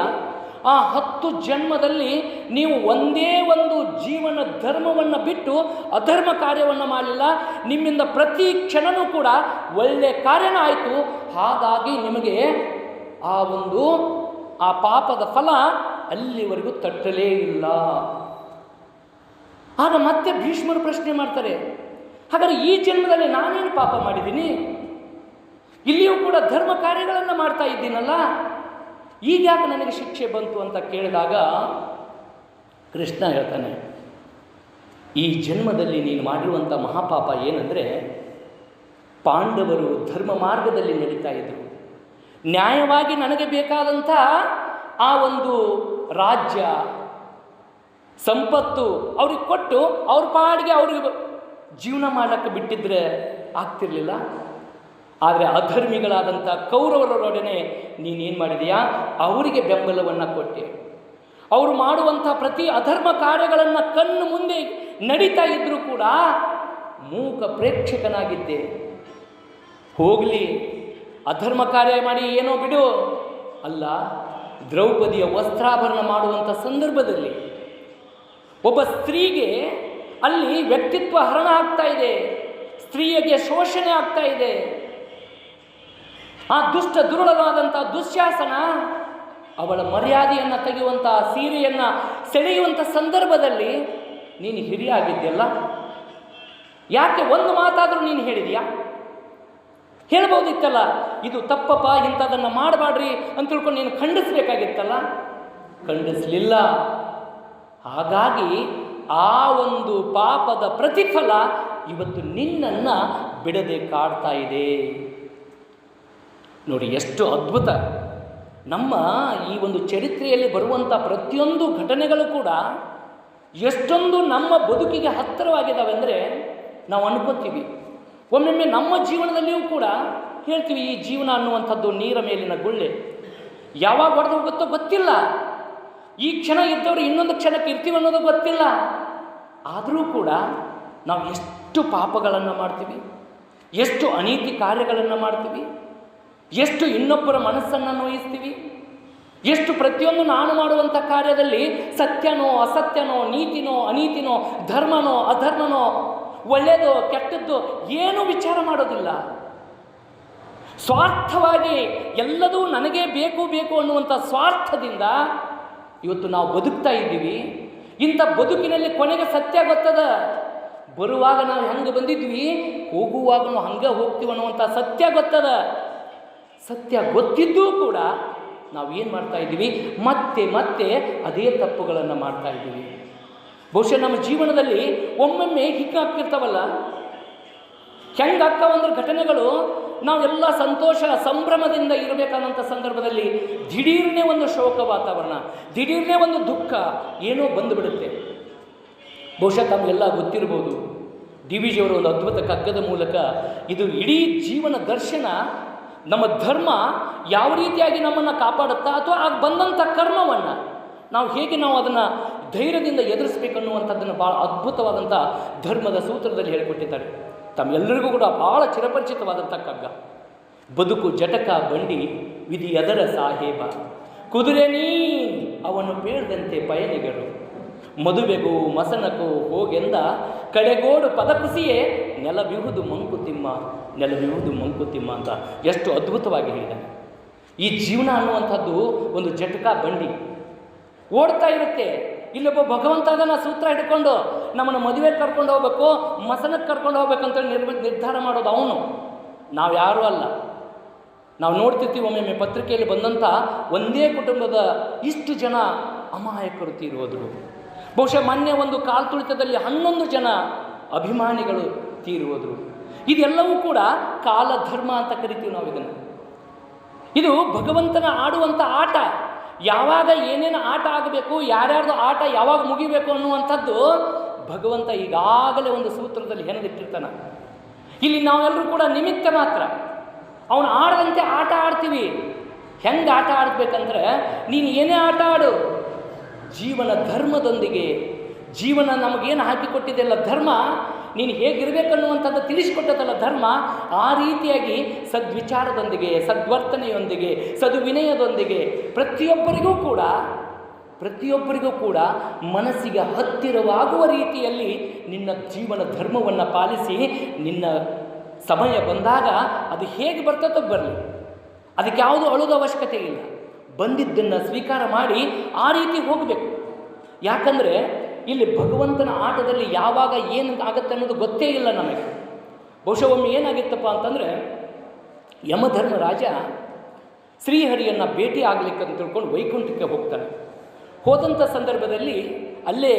ಆ 10 ಜನ್ಮದಲ್ಲಿ ನೀವು ಒಂದೇ ಒಂದು ಜೀವನ ಧರ್ಮವನ್ನು ಬಿಟ್ಟು ಅಧರ್ಮ ಕಾರ್ಯವನ್ನು ಮಾಡಲಿಲ್ಲ. ನಿಮ್ಮಿಂದ ಪ್ರತಿ ಕ್ಷಣನೂ ಕೂಡ ಒಳ್ಳೆಯ ಕಾರ್ಯನ ಆಯಿತು. ಹಾಗಾಗಿ ನಿಮಗೆ ಆ ಪಾಪದ ಫಲ ಅಲ್ಲಿವರೆಗೂ ತಟ್ಟಲೇ ಇಲ್ಲ. ಆಗ ಮತ್ತೆ ಭೀಷ್ಮರು ಪ್ರಶ್ನೆ ಮಾಡ್ತಾರೆ, ಹಾಗಾದರೆ ಈ ಜನ್ಮದಲ್ಲಿ ನಾನೇನು ಪಾಪ ಮಾಡಿದ್ದೀನಿ? ಇಲ್ಲಿಯೂ ಕೂಡ ಧರ್ಮ ಕಾರ್ಯಗಳನ್ನು ಮಾಡ್ತಾ ಇದ್ದೀನಲ್ಲ, ಈಗ ಯಾಕೆ ನನಗೆ ಶಿಕ್ಷೆ ಬಂತು ಅಂತ ಕೇಳಿದಾಗ ಕೃಷ್ಣ ಹೇಳ್ತಾನೆ, ಈ ಜನ್ಮದಲ್ಲಿ ನೀನು ಮಾಡಿರುವಂಥ ಮಹಾಪಾಪ ಏನಂದರೆ, ಪಾಂಡವರು ಧರ್ಮ ಮಾರ್ಗದಲ್ಲಿ ನಡೀತಾ ಇದ್ದರು. ನ್ಯಾಯವಾಗಿ ನನಗೆ ಬೇಕಾದಂಥ ಆ ಒಂದು ರಾಜ್ಯ ಸಂಪತ್ತು ಅವ್ರಿಗೆ ಕೊಟ್ಟು ಅವ್ರ ಪಾಡಿಗೆ ಅವ್ರಿಗೆ ಜೀವನ ಮಾಡೋಕ್ಕೆ ಬಿಟ್ಟಿದ್ರೆ ಆಗ್ತಿರ್ಲಿಲ್ಲ. ಆದರೆ ಅಧರ್ಮಿಗಳಾದಂಥ ಕೌರವರೊಡನೆ ನೀನೇನು ಮಾಡಿದೆಯಾ, ಅವರಿಗೆ ಬೆಂಬಲವನ್ನು ಕೊಟ್ಟೆ. ಅವರು ಮಾಡುವಂಥ ಪ್ರತಿ ಅಧರ್ಮ ಕಾರ್ಯಗಳನ್ನು ಕಣ್ಣು ಮುಂದೆ ನಡೀತಾ ಇದ್ದರೂ ಕೂಡ ಮೂಕ ಪ್ರೇಕ್ಷಕನಾಗಿದ್ದೆ. ಹೋಗಲಿ, ಅಧರ್ಮ ಕಾರ್ಯ ಮಾಡಿ ಏನೋ ಬಿಡು. ಅಲ್ಲ, ದ್ರೌಪದಿಯ ವಸ್ತ್ರಾಭರಣ ಮಾಡುವಂಥ ಸಂದರ್ಭದಲ್ಲಿ ಒಬ್ಬ ಸ್ತ್ರೀಗೆ ಅಲ್ಲಿ ವ್ಯಕ್ತಿತ್ವ ಹರಣ ಆಗ್ತಾ ಇದೆ, ಸ್ತ್ರೀಯಗೆ ಶೋಷಣೆ ಆಗ್ತಾ ಇದೆ. ಆ ದುಷ್ಟ ದುರುಳನಾದಂಥ ದುಶ್ಯಾಸನ ಅವಳ ಮರ್ಯಾದೆಯನ್ನು ತೆಗೆಯುವಂಥ, ಸೀರೆಯನ್ನು ಸೆಳೆಯುವಂಥ ಸಂದರ್ಭದಲ್ಲಿ ನೀನು ಹಿರಿಯಾಗಿದ್ದೆಲ್ಲ, ಯಾಕೆ ಒಂದು ಮಾತಾದರೂ ನೀನು ಹೇಳಿದೆಯಾ? ಹೇಳ್ಬೋದಿತ್ತಲ್ಲ, ಇದು ತಪ್ಪಪ್ಪ, ಇಂಥದನ್ನು ಮಾಡಬೇಡ್ರಿ ಅಂತ ತಿಳ್ಕೊಂಡು ನೀನು ಖಂಡಿಸಬೇಕಾಗಿತ್ತಲ್ಲ, ಖಂಡಿಸಲಿಲ್ಲ. ಹಾಗಾಗಿ ಆ ಒಂದು ಪಾಪದ ಪ್ರತಿಫಲ ಇವತ್ತು ನಿನ್ನನ್ನು ಬಿಡದೆ ಕಾಡ್ತಾ ಇದೆ. ನೋಡಿ ಎಷ್ಟು ಅದ್ಭುತ. ನಮ್ಮ ಈ ಒಂದು ಚರಿತ್ರೆಯಲ್ಲಿ ಬರುವಂಥ ಪ್ರತಿಯೊಂದು ಘಟನೆಗಳು ಕೂಡ ಎಷ್ಟೊಂದು ನಮ್ಮ ಬದುಕಿಗೆ ಹತ್ತಿರವಾಗಿದ್ದಾವೆ ಅಂದರೆ ನಾವು ಅನ್ಕೋತೀವಿ. ಒಮ್ಮೊಮ್ಮೆ ನಮ್ಮ ಜೀವನದಲ್ಲಿಯೂ ಕೂಡ ಹೇಳ್ತೀವಿ, ಈ ಜೀವನ ಅನ್ನುವಂಥದ್ದು ನೀರ ಮೇಲಿನ ಗುಳ್ಳೆ, ಯಾವಾಗ ಹೊಡೆದು ಹೋಗುತ್ತೋ ಗೊತ್ತಿಲ್ಲ, ಈ ಕ್ಷಣ ಇದ್ದವರು ಇನ್ನೊಂದು ಕ್ಷಣಕ್ಕೆ ಇರ್ತೀವಿ ಅನ್ನೋದು ಗೊತ್ತಿಲ್ಲ. ಆದರೂ ಕೂಡ ನಾವು ಎಷ್ಟು ಪಾಪಗಳನ್ನು ಮಾಡ್ತೀವಿ, ಎಷ್ಟು ಅನೀತಿ ಕಾರ್ಯಗಳನ್ನು ಮಾಡ್ತೀವಿ, ಎಷ್ಟು ಇನ್ನೊಬ್ಬರ ಮನಸ್ಸನ್ನು ನೋಯಿಸ್ತೀವಿ. ಎಷ್ಟು ಪ್ರತಿಯೊಂದು ನಾನು ಮಾಡುವಂಥ ಕಾರ್ಯದಲ್ಲಿ ಸತ್ಯನೋ ಅಸತ್ಯನೋ, ನೀತಿನೋ ಅನೀತಿನೋ, ಧರ್ಮನೋ ಅಧರ್ಮನೋ, ಒಳ್ಳೆಯದೋ ಕೆಟ್ಟದ್ದು ಏನೂ ವಿಚಾರ ಮಾಡೋದಿಲ್ಲ. ಸ್ವಾರ್ಥವಾಗಿ ಎಲ್ಲದೂ ನನಗೇ ಬೇಕು ಬೇಕು ಅನ್ನುವಂಥ ಸ್ವಾರ್ಥದಿಂದ ಇವತ್ತು ನಾವು ಬದುಕ್ತಾ ಇದ್ದೀವಿ. ಇಂಥ ಬದುಕಿನಲ್ಲಿ ಕೊನೆಗೆ ಸತ್ಯ ಗೊತ್ತದ. ಬರುವಾಗ ನಾವು ಹೆಂಗೆ ಬಂದಿದ್ವಿ, ಹೋಗುವಾಗಲೂ ಹಂಗೆ ಹೋಗ್ತೀವಿ ಅನ್ನುವಂಥ ಸತ್ಯ ಗೊತ್ತದ. ಸತ್ಯ ಗೊತ್ತಿದ್ದೂ ಕೂಡ ನಾವು ಏನು ಮಾಡ್ತಾ ಇದ್ದೀವಿ, ಮತ್ತೆ ಮತ್ತೆ ಅದೇ ತಪ್ಪುಗಳನ್ನು ಮಾಡ್ತಾ ಇದ್ದೀವಿ. ಬಹುಶಃ ನಮ್ಮ ಜೀವನದಲ್ಲಿ ಒಮ್ಮೊಮ್ಮೆ ಹಿಗ್ಗಾಗ್ತಿರ್ತಾವಲ್ಲ, ಹೆಂಗಾಗ್ತಾವಂದ್ರೆ ಘಟನೆಗಳು, ನಾವೆಲ್ಲ ಸಂತೋಷ ಸಂಭ್ರಮದಿಂದ ಇರಬೇಕಾದಂಥ ಸಂದರ್ಭದಲ್ಲಿ ದಿಢೀರ್ನೇ ಒಂದು ಶೋಕ ವಾತಾವರಣ, ದಿಢೀರ್ನೇ ಒಂದು ದುಃಖ ಏನೋ ಬಂದುಬಿಡುತ್ತೆ. ಬಹುಶಃ ತಮಗೆಲ್ಲ ಗೊತ್ತಿರ್ಬೋದು, ಡಿ ವಿ ಜಿಯವರು ಒಂದು ಅದ್ಭುತ ಕಗ್ಗದ ಮೂಲಕ ಇದು ಇಡೀ ಜೀವನ ದರ್ಶನ, ನಮ್ಮ ಧರ್ಮ ಯಾವ ರೀತಿಯಾಗಿ ನಮ್ಮನ್ನು ಕಾಪಾಡುತ್ತಾ ಅಥವಾ ಆಗ ಬಂದಂಥ ಕರ್ಮವನ್ನು ನಾವು ಹೇಗೆ ನಾವು ಅದನ್ನು ಧೈರ್ಯದಿಂದ ಎದುರಿಸಬೇಕನ್ನುವಂಥದ್ದನ್ನು ಭಾಳ ಅದ್ಭುತವಾದಂಥ ಧರ್ಮದ ಸೂತ್ರದಲ್ಲಿ ಹೇಳಿಕೊಟ್ಟಿದ್ದಾರೆ. ತಮ್ಮೆಲ್ಲರಿಗೂ ಕೂಡ ಭಾಳ ಚಿರಪರಿಚಿತವಾದಂಥ ಕಗ್ಗ. ಬದುಕು ಜಟಕ ಬಂಡಿ ವಿಧಿ ಅದರ ಸಾಹೇಬ, ಕುದುರೆ ನೀ ಅವನು ಬೇಡದಂತೆ ಪಯಣಿಗರು, ಮದುವೆಗೂ ಮಸನಕ್ಕೂ ಹೋಗೆಂದ ಕಡೆಗೋಡು ಪದಕುಸಿಯೇ ನೆಲವಿಹುದು ಮಂಕುತಿಮ್ಮ, ನೆಲವಿಹುದು ಮಂಕುತಿಮ್ಮ ಅಂತ ಎಷ್ಟು ಅದ್ಭುತವಾಗಿ ಹೇಳಿದ್ದಾನೆ. ಈ ಜೀವನ ಅನ್ನುವಂಥದ್ದು ಒಂದು ಜಟಕ ಬಂಡಿ ಓಡ್ತಾ ಇರುತ್ತೆ. ಇಲ್ಲೊಬ್ಬ ಭಗವಂತ ಅದನ್ನು ಸೂತ್ರ ಹಿಡ್ಕೊಂಡು ನಮ್ಮನ್ನು ಮದುವೆಗೆ ಕರ್ಕೊಂಡು ಹೋಗ್ಬೇಕು, ಮಸನಕ್ಕೆ ಕರ್ಕೊಂಡು ಹೋಗ್ಬೇಕಂತೇಳಿ ನಿರ್ಧಾರ ಮಾಡೋದು ಅವನು, ನಾವು ಯಾರೂ ಅಲ್ಲ. ನಾವು ನೋಡ್ತಿರ್ತೀವಿ ಒಮ್ಮೊಮ್ಮೆ ಪತ್ರಿಕೆಯಲ್ಲಿ ಬಂದಂಥ ಒಂದೇ ಕುಟುಂಬದ ಇಷ್ಟು ಜನ ಅಮಾಯಕರು ತೀರುವುದರು. ಬಹುಶಃ ಮೊನ್ನೆ ಒಂದು ಕಾಲು ತುಳಿತದಲ್ಲಿ 11 ಜನ ಅಭಿಮಾನಿಗಳು ತೀರುವುದರು. ಇದೆಲ್ಲವೂ ಕೂಡ ಕಾಲಧರ್ಮ ಅಂತ ಕರಿತೀವಿ ನಾವು ಇದನ್ನು. ಇದು ಭಗವಂತನ ಆಡುವಂಥ ಆಟ. ಯಾವಾಗ ಏನೇನು ಆಟ ಆಗಬೇಕು, ಯಾರ್ಯಾರ್ದು ಆಟ ಯಾವಾಗ ಮುಗಿಬೇಕು ಅನ್ನುವಂಥದ್ದು ಭಗವಂತ ಈಗಾಗಲೇ ಒಂದು ಸೂತ್ರದಲ್ಲಿ ಹೆಣೆದಿಟ್ಟಿರ್ತಾನೆ. ಇಲ್ಲಿ ನಾವೆಲ್ಲರೂ ಕೂಡ ನಿಮಿತ್ತ ಮಾತ್ರ. ಅವನು ಆಡದಂತೆ ಆಟ ಆಡ್ತೀವಿ. ಹೆಂಗೆ ಆಟ ಆಡಬೇಕಂದ್ರೆ, ನೀನು ಏನೇ ಆಟ ಆಡು, ಜೀವನ ಧರ್ಮದೊಂದಿಗೆ, ಜೀವನ ನಮಗೇನು ಹಾಕಿಕೊಟ್ಟಿದೆಯಲ್ಲ ಧರ್ಮ, ನೀನು ಹೇಗಿರಬೇಕನ್ನುವಂಥದ್ದು ತಿಳಿಸಿಕೊಟ್ಟದಲ್ಲ ಧರ್ಮ, ಆ ರೀತಿಯಾಗಿ ಸದ್ವಿಚಾರದೊಂದಿಗೆ, ಸದ್ವರ್ತನೆಯೊಂದಿಗೆ, ಸದ್ವಿನಯದೊಂದಿಗೆ ಪ್ರತಿಯೊಬ್ಬರಿಗೂ ಕೂಡ ಮನಸ್ಸಿಗೆ ಹತ್ತಿರವಾಗುವ ರೀತಿಯಲ್ಲಿ ನಿನ್ನ ಜೀವನ ಧರ್ಮವನ್ನು ಪಾಲಿಸಿ, ನಿನ್ನ ಸಮಯ ಬಂದಾಗ ಅದು ಹೇಗೆ ಬರ್ತದೋ ಬರಲಿ, ಅದಕ್ಕೆ ಯಾವುದೂ ಅಳುವ ಅವಶ್ಯಕತೆ ಇಲ್ಲ. ಬಂದಿದ್ದನ್ನು ಸ್ವೀಕಾರ ಮಾಡಿ ಆ ರೀತಿ ಹೋಗಬೇಕು. ಯಾಕಂದರೆ ಇಲ್ಲಿ ಭಗವಂತನ ಆಟದಲ್ಲಿ ಯಾವಾಗ ಏನು ಆಗುತ್ತೆ ಅನ್ನೋದು ಗೊತ್ತೇ ಇಲ್ಲ ನಮಗೆ. ಬಹುಶಃ ಒಮ್ಮೆ ಏನಾಗಿತ್ತಪ್ಪ ಅಂತಂದರೆ, ಯಮಧರ್ಮರಾಜ ಶ್ರೀಹರಿಯನ್ನು ಭೇಟಿ ಆಗಲಿಕ್ಕೆ ಅಂತ ತಿಳ್ಕೊಂಡು ವೈಕುಂಠಕ್ಕೆ ಹೋಗ್ತಾನೆ. ಹೋದಂಥ ಸಂದರ್ಭದಲ್ಲಿ ಅಲ್ಲೇ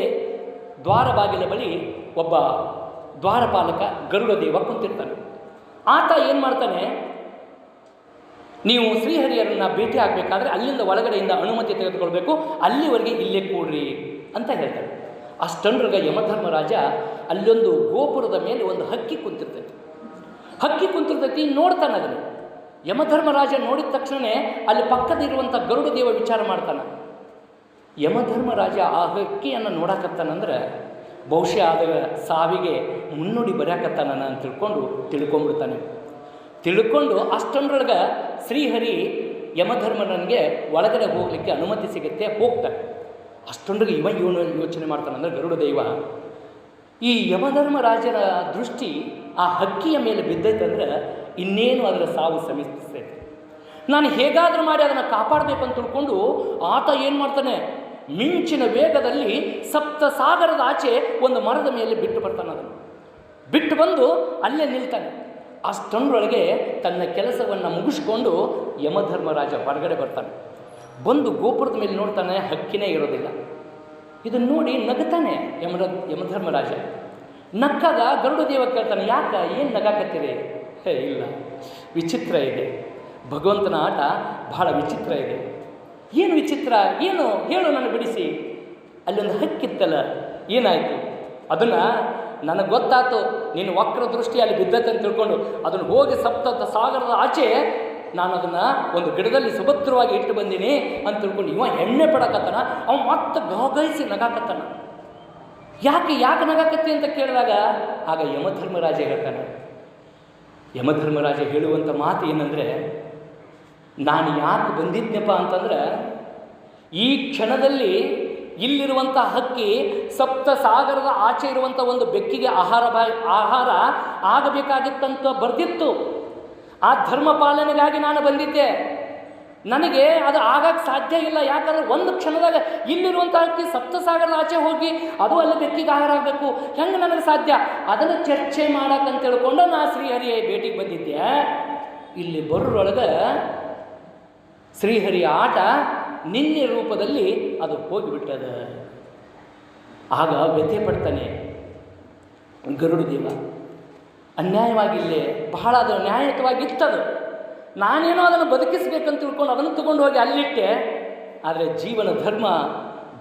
ದ್ವಾರ ಬಾಗಿಲ ಬಳಿ ಒಬ್ಬ ದ್ವಾರಪಾಲಕ ಗರುಡದೇವ ಕುಂತಿರ್ತಾನೆ. ಆತ ಏನು ಮಾಡ್ತಾನೆ, ನೀವು ಶ್ರೀಹರಿಯರನ್ನು ಭೇಟಿ ಆಗಬೇಕಾದ್ರೆ ಅಲ್ಲಿಂದ ಒಳಗಡೆಯಿಂದ ಅನುಮತಿ ತೆಗೆದುಕೊಳ್ಬೇಕು, ಅಲ್ಲಿವರೆಗೆ ಇಲ್ಲೇ ಕೂಡ್ರಿ ಅಂತ ಹೇಳ್ತಾರೆ. ಅಷ್ಟಂದ್ರಾಗ ಯಮಧರ್ಮರಾಜ ಅಲ್ಲೊಂದು ಗೋಪುರದ ಮೇಲೆ ಒಂದು ಹಕ್ಕಿ ಕುಂತಿರ್ತೈತಿ, ನೋಡ್ತಾನೆ ಅದನ್ನು. ಯಮಧರ್ಮರಾಜ ನೋಡಿದ ತಕ್ಷಣವೇ ಅಲ್ಲಿ ಪಕ್ಕದಿರುವಂಥ ಗರುಡ ದೇವ ವಿಚಾರ ಮಾಡ್ತಾನೆ. ಯಮಧರ್ಮರಾಜ ಆ ಹಕ್ಕಿಯನ್ನು ನೋಡಕತ್ತಾನಂದ್ರೆ ಬಹುಶಃ ಅದರ ಸಾವಿಗೆ ಮುನ್ನುಡಿ ಬರೆಯಕತ್ತಾನ ಅಂತ ತಿಳ್ಕೊಂಡ್ಬಿಡ್ತಾನೆ. ತಿಳ್ಕೊಂಡು ಅಷ್ಟೊಂದ್ರೊಳಗೆ ಶ್ರೀಹರಿ ಯಮಧರ್ಮನಿಗೆ ಒಳಗಡೆ ಹೋಗಲಿಕ್ಕೆ ಅನುಮತಿ ಸಿಗುತ್ತೆ, ಹೋಗ್ತಾನೆ. ಅಷ್ಟೊಂದ್ರಿಗೆ ಇವನು ಯೋಚನೆ ಮಾಡ್ತಾನಂದ್ರೆ ಗರುಡ ದೈವ, ಈ ಯಮಧರ್ಮರಾಜನ ದೃಷ್ಟಿ ಆ ಹಕ್ಕಿಯ ಮೇಲೆ ಬಿದ್ದೈತಂದ್ರೆ ಇನ್ನೇನು ಅದರ ಸಾವು ಸಮೀಪಿಸ್ತೈತೆ, ನಾನು ಹೇಗಾದರೂ ಮಾಡಿ ಅದನ್ನು ಕಾಪಾಡಬೇಕು ಅಂತ ತಿಳ್ಕೊಂಡು ಆತ ಏನು ಮಾಡ್ತಾನೆ, ಮಿಂಚಿನ ವೇಗದಲ್ಲಿ ಸಪ್ತ ಸಾಗರದ ಆಚೆ ಒಂದು ಮರದ ಮೇಲೆ ಬಿಟ್ಟು ಬರ್ತಾನೆ. ಅದನ್ನು ಬಿಟ್ಟು ಬಂದು ಅಲ್ಲೇ ನಿಲ್ತಾನೆ. ಅಷ್ಟೊಂದರೊಳಗೆ ತನ್ನ ಕೆಲಸವನ್ನು ಮುಗಿಸ್ಕೊಂಡು ಯಮಧರ್ಮರಾಜ ಹೊರಗಡೆ ಬರ್ತಾನೆ. ಬಂದು ಗೋಪುರದ ಮೇಲೆ ನೋಡ್ತಾನೆ, ಹಕ್ಕಿನೇ ಇರೋದಿಲ್ಲ. ಇದನ್ನು ನೋಡಿ ನಗ್ತಾನೆ ಯಮಧರ್ಮರಾಜ. ನಕ್ಕಾಗ ಗರುಡ ದೇವ ಕೇಳ್ತಾನೆ, ಯಾಕ ಏನು ನಗಾಕತ್ತೀರಿ? ಇಲ್ಲ, ವಿಚಿತ್ರ ಇದೆ, ಭಗವಂತನ ಆಟ ಬಹಳ ವಿಚಿತ್ರ ಇದೆ. ಏನು ವಿಚಿತ್ರ, ಏನು ಹೇಳು ನನಗೆ ಬಿಡಿಸಿ. ಅಲ್ಲೊಂದು ಹಕ್ಕಿತ್ತಲ್ಲ, ಏನಾಯಿತು? ಅದನ್ನು ನನಗೆ ಗೊತ್ತಾಯ್ತು, ನೀನು ವಕ್ರ ದೃಷ್ಟಿ ಅಲ್ಲಿ ಬಿದ್ದತ್ತೆ ಅಂತ ತಿಳ್ಕೊಂಡು ಅದನ್ನು ಹೋಗಿ ಸಪ್ತ ಸಾಗರದ ಆಚೆ ನಾನು ಅದನ್ನು ಒಂದು ಗಿಡದಲ್ಲಿ ಸುಭದ್ರವಾಗಿ ಇಟ್ಟು ಬಂದೀನಿ ಅಂತ ತಿಳ್ಕೊಂಡು ಇವ ಎಣ್ಣೆ ಪಡಕತ್ತಾನ. ಅವನು ಮತ್ತೆ ಗಾಗೈಸಿ ನಗಾಕತ್ತಾನ. ಯಾಕೆ ನಗಾಕತ್ತಿ ಅಂತ ಕೇಳಿದಾಗ ಆಗ ಯಮಧರ್ಮರಾಜ ಹೇಳ್ತಾನೆ. ಯಮಧರ್ಮರಾಜ ಹೇಳುವಂಥ ಮಾತು ಏನಂದರೆ, ನಾನು ಯಾಕೆ ಬಂದಿದ್ನಪ್ಪ ಅಂತಂದ್ರೆ ಈ ಕ್ಷಣದಲ್ಲಿ ಇಲ್ಲಿರುವಂಥ ಹಕ್ಕಿ ಸಪ್ತ ಸಾಗರದ ಆಚೆ ಇರುವಂಥ ಒಂದು ಬೆಕ್ಕಿಗೆ ಆಹಾರ ಆಗಬೇಕಾಗಿತ್ತಂತ ಬರೆದಿತ್ತು. ಆ ಧರ್ಮ ಪಾಲನೆಗಾಗಿ ನಾನು ಬಂದಿದ್ದೆ. ನನಗೆ ಅದು ಆಗಕ್ಕೆ ಸಾಧ್ಯ ಇಲ್ಲ. ಯಾಕಂದರೆ ಒಂದು ಕ್ಷಣದಾಗ ಇಲ್ಲಿರುವಂಥ ಹಕ್ಕಿ ಸಪ್ತಸಾಗರದ ಆಚೆ ಹೋಗಿ ಅದು ಅಲ್ಲಿ ಬೆಕ್ಕಿಗೆ ಆಹಾರ ಆಗಬೇಕು, ಹೆಂಗೆ ನನಗೆ ಸಾಧ್ಯ? ಅದನ್ನು ಚರ್ಚೆ ಮಾಡಕ್ಕಂತ ತಿಳ್ಕೊಂಡು ನಾ ಶ್ರೀಹರಿಯ ಭೇಟಿಗೆ ಬಂದಿದ್ದೆ. ಇಲ್ಲಿ ಬರೋರೊಳಗೆ ಶ್ರೀಹರಿಯ ಆಟ ನಿನ್ನೆ ರೂಪದಲ್ಲಿ ಅದು ಹೋಗಿಬಿಟ್ಟದ. ಆಗ ವ್ಯಥೆ ಪಡ್ತಾನೆ ಗರುಡ ದೇವ. ಅನ್ಯಾಯವಾಗಿಲ್ಲೇ ಬಹಳ ಅದು ನ್ಯಾಯಯುತವಾಗಿತ್ತದು. ನಾನೇನೋ ಅದನ್ನು ಬದುಕಿಸ್ಬೇಕಂತ ತಿಳ್ಕೊಂಡು ಅದನ್ನು ತಗೊಂಡು ಹೋಗಿ ಅಲ್ಲಿಟ್ಟೆ. ಆದರೆ ಜೀವನ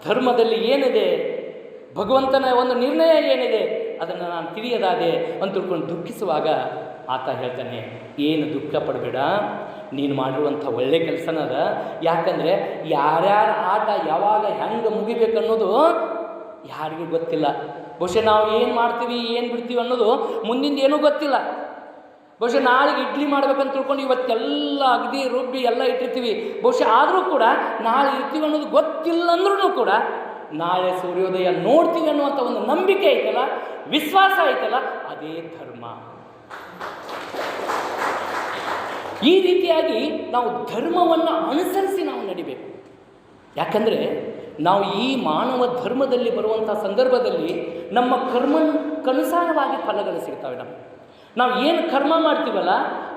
ಧರ್ಮದಲ್ಲಿ ಏನಿದೆ, ಭಗವಂತನ ಒಂದು ನಿರ್ಣಯ ಏನಿದೆ ಅದನ್ನು ನಾನು ತಿಳಿಯದಾದೆ ಅಂತ ತಿಳ್ಕೊಂಡು ದುಃಖಿಸುವಾಗ ಆತ ಹೇಳ್ತಾನೆ, ಏನು ದುಃಖ ಪಡಬೇಡ, ನೀನು ಮಾಡಿರುವಂಥ ಒಳ್ಳೆ ಕೆಲಸನದ. ಯಾಕಂದರೆ ಯಾರ್ಯಾರ ಆಟ ಯಾವಾಗ ಹೆಂಗೆ ಮುಗಿಬೇಕನ್ನೋದು ಯಾರಿಗೂ ಗೊತ್ತಿಲ್ಲ. ಬಹುಶಃ ನಾವು ಏನು ಮಾಡ್ತೀವಿ ಏನು ಬಿಡ್ತೀವಿ ಅನ್ನೋದು ಮುಂದಿಂದ ಏನೂ ಗೊತ್ತಿಲ್ಲ. ಬಹುಶಃ ನಾಳೆಗೆ ಇಡ್ಲಿ ಮಾಡ್ಬೇಕಂತ ತಿಳ್ಕೊಂಡು ಇವತ್ತೆಲ್ಲ ಅಗದಿ ರುಬ್ಬಿ ಎಲ್ಲ ಇಟ್ಟಿರ್ತೀವಿ. ಬಹುಶಃ ಆದರೂ ಕೂಡ ನಾಳೆ ಇರ್ತೀವಿ ಅನ್ನೋದು ಗೊತ್ತಿಲ್ಲ ಅಂದ್ರೂ ಕೂಡ ನಾಳೆ ಸೂರ್ಯೋದಯ ನೋಡ್ತೀವಿ ಅನ್ನುವಂಥ ಒಂದು ನಂಬಿಕೆ ಐತಲ್ಲ, ವಿಶ್ವಾಸ ಐತಲ್ಲ, ಅದೇ ಧರ್ಮ. ಈ ರೀತಿಯಾಗಿ ನಾವು ಧರ್ಮವನ್ನು ಅನುಸರಿಸಿ ನಾವು ನಡಿಬೇಕು. ಯಾಕಂದರೆ ನಾವು ಈ ಮಾನವ ಧರ್ಮದಲ್ಲಿ ಬರುವಂಥ ಸಂದರ್ಭದಲ್ಲಿ ನಮ್ಮ ಕರ್ಮಕ್ಕನುಸಾರವಾಗಿ ಫಲಗಳು ಸಿಗ್ತವೆ. ನಾವು ಏನು ಕರ್ಮ ಮಾಡ್ತೀವಲ್ಲ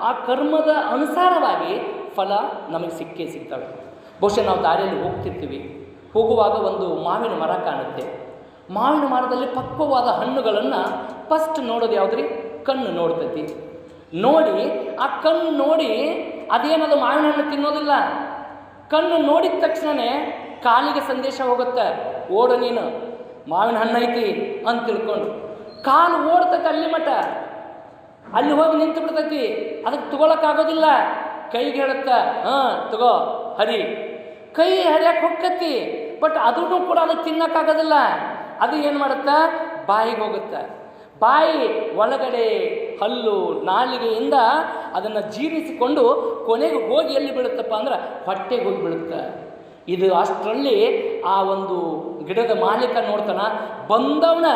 ಆ ಕರ್ಮದ ಅನುಸಾರವಾಗಿ ಫಲ ನಮಗೆ ಸಿಗ್ತವೆ. ಬಹುಶಃ ನಾವು ದಾರಿಯಲ್ಲಿ ಹೋಗ್ತಿರ್ತೀವಿ, ಹೋಗುವಾಗ ಒಂದು ಮಾವಿನ ಮರ ಕಾಣುತ್ತೆ. ಮಾವಿನ ಮರದಲ್ಲಿ ಪಕ್ವವಾದ ಹಣ್ಣುಗಳನ್ನು ಫಸ್ಟ್ ನೋಡೋದು ಯಾವುದ್ರಿ? ಕಣ್ಣು ನೋಡ್ತೈತಿ. ನೋಡಿ ಆ ಕಣ್ಣು ನೋಡಿ ಅದೇನದು ಮಾವಿನ ಹಣ್ಣು ತಿನ್ನೋದಿಲ್ಲ. ಕಣ್ಣು ನೋಡಿದ ತಕ್ಷಣವೇ ಕಾಲಿಗೆ ಸಂದೇಶ ಹೋಗುತ್ತೆ, ಓಡು ನೀನು ಮಾವಿನ ಹಣ್ಣು ಐತಿ ಅಂತ ತಿಳ್ಕೊಂಡು. ಕಾಲು ಓಡ್ತೈತೆ ಅಲ್ಲಿ ಮಠ, ಅಲ್ಲಿ ಹೋಗಿ ನಿಂತು ಬಿಡ್ತೈತಿ. ಅದಕ್ಕೆ ತಗೊಳಕ್ಕಾಗೋದಿಲ್ಲ. ಕೈಗೆ ಹೇಳುತ್ತೆ, ತಗೋ ಹರಿ. ಕೈ ಹರಿಯಕ್ಕೆ ಹೋಗ್ತೈತಿ, ಬಟ್ ಅದನ್ನು ಕೂಡ ಅದಕ್ಕೆ ತಿನ್ನೋಕ್ಕಾಗೋದಿಲ್ಲ. ಅದು ಏನು ಮಾಡುತ್ತೆ? ಬಾಯಿಗೆ ಹೋಗುತ್ತೆ. ಬಾಯಿ ಒಳಗಡೆ ಹಲ್ಲು ನಾಲಿಗೆಯಿಂದ ಅದನ್ನು ಜೀರ್ಣಿಸಿಕೊಂಡು ಕೊನೆಗೆ ಹೋಗಿ ಎಲ್ಲಿ ಬೀಳುತ್ತಪ್ಪ ಅಂದ್ರೆ ಹೊಟ್ಟೆಗೆ ಹೋಗಿ ಬೀಳುತ್ತೆ. ಇದು ಅಷ್ಟರಲ್ಲಿ ಆ ಒಂದು ಗಿಡದ ಮಾಲೀಕ ನೋಡ್ತಾನ, ಬಂದವನ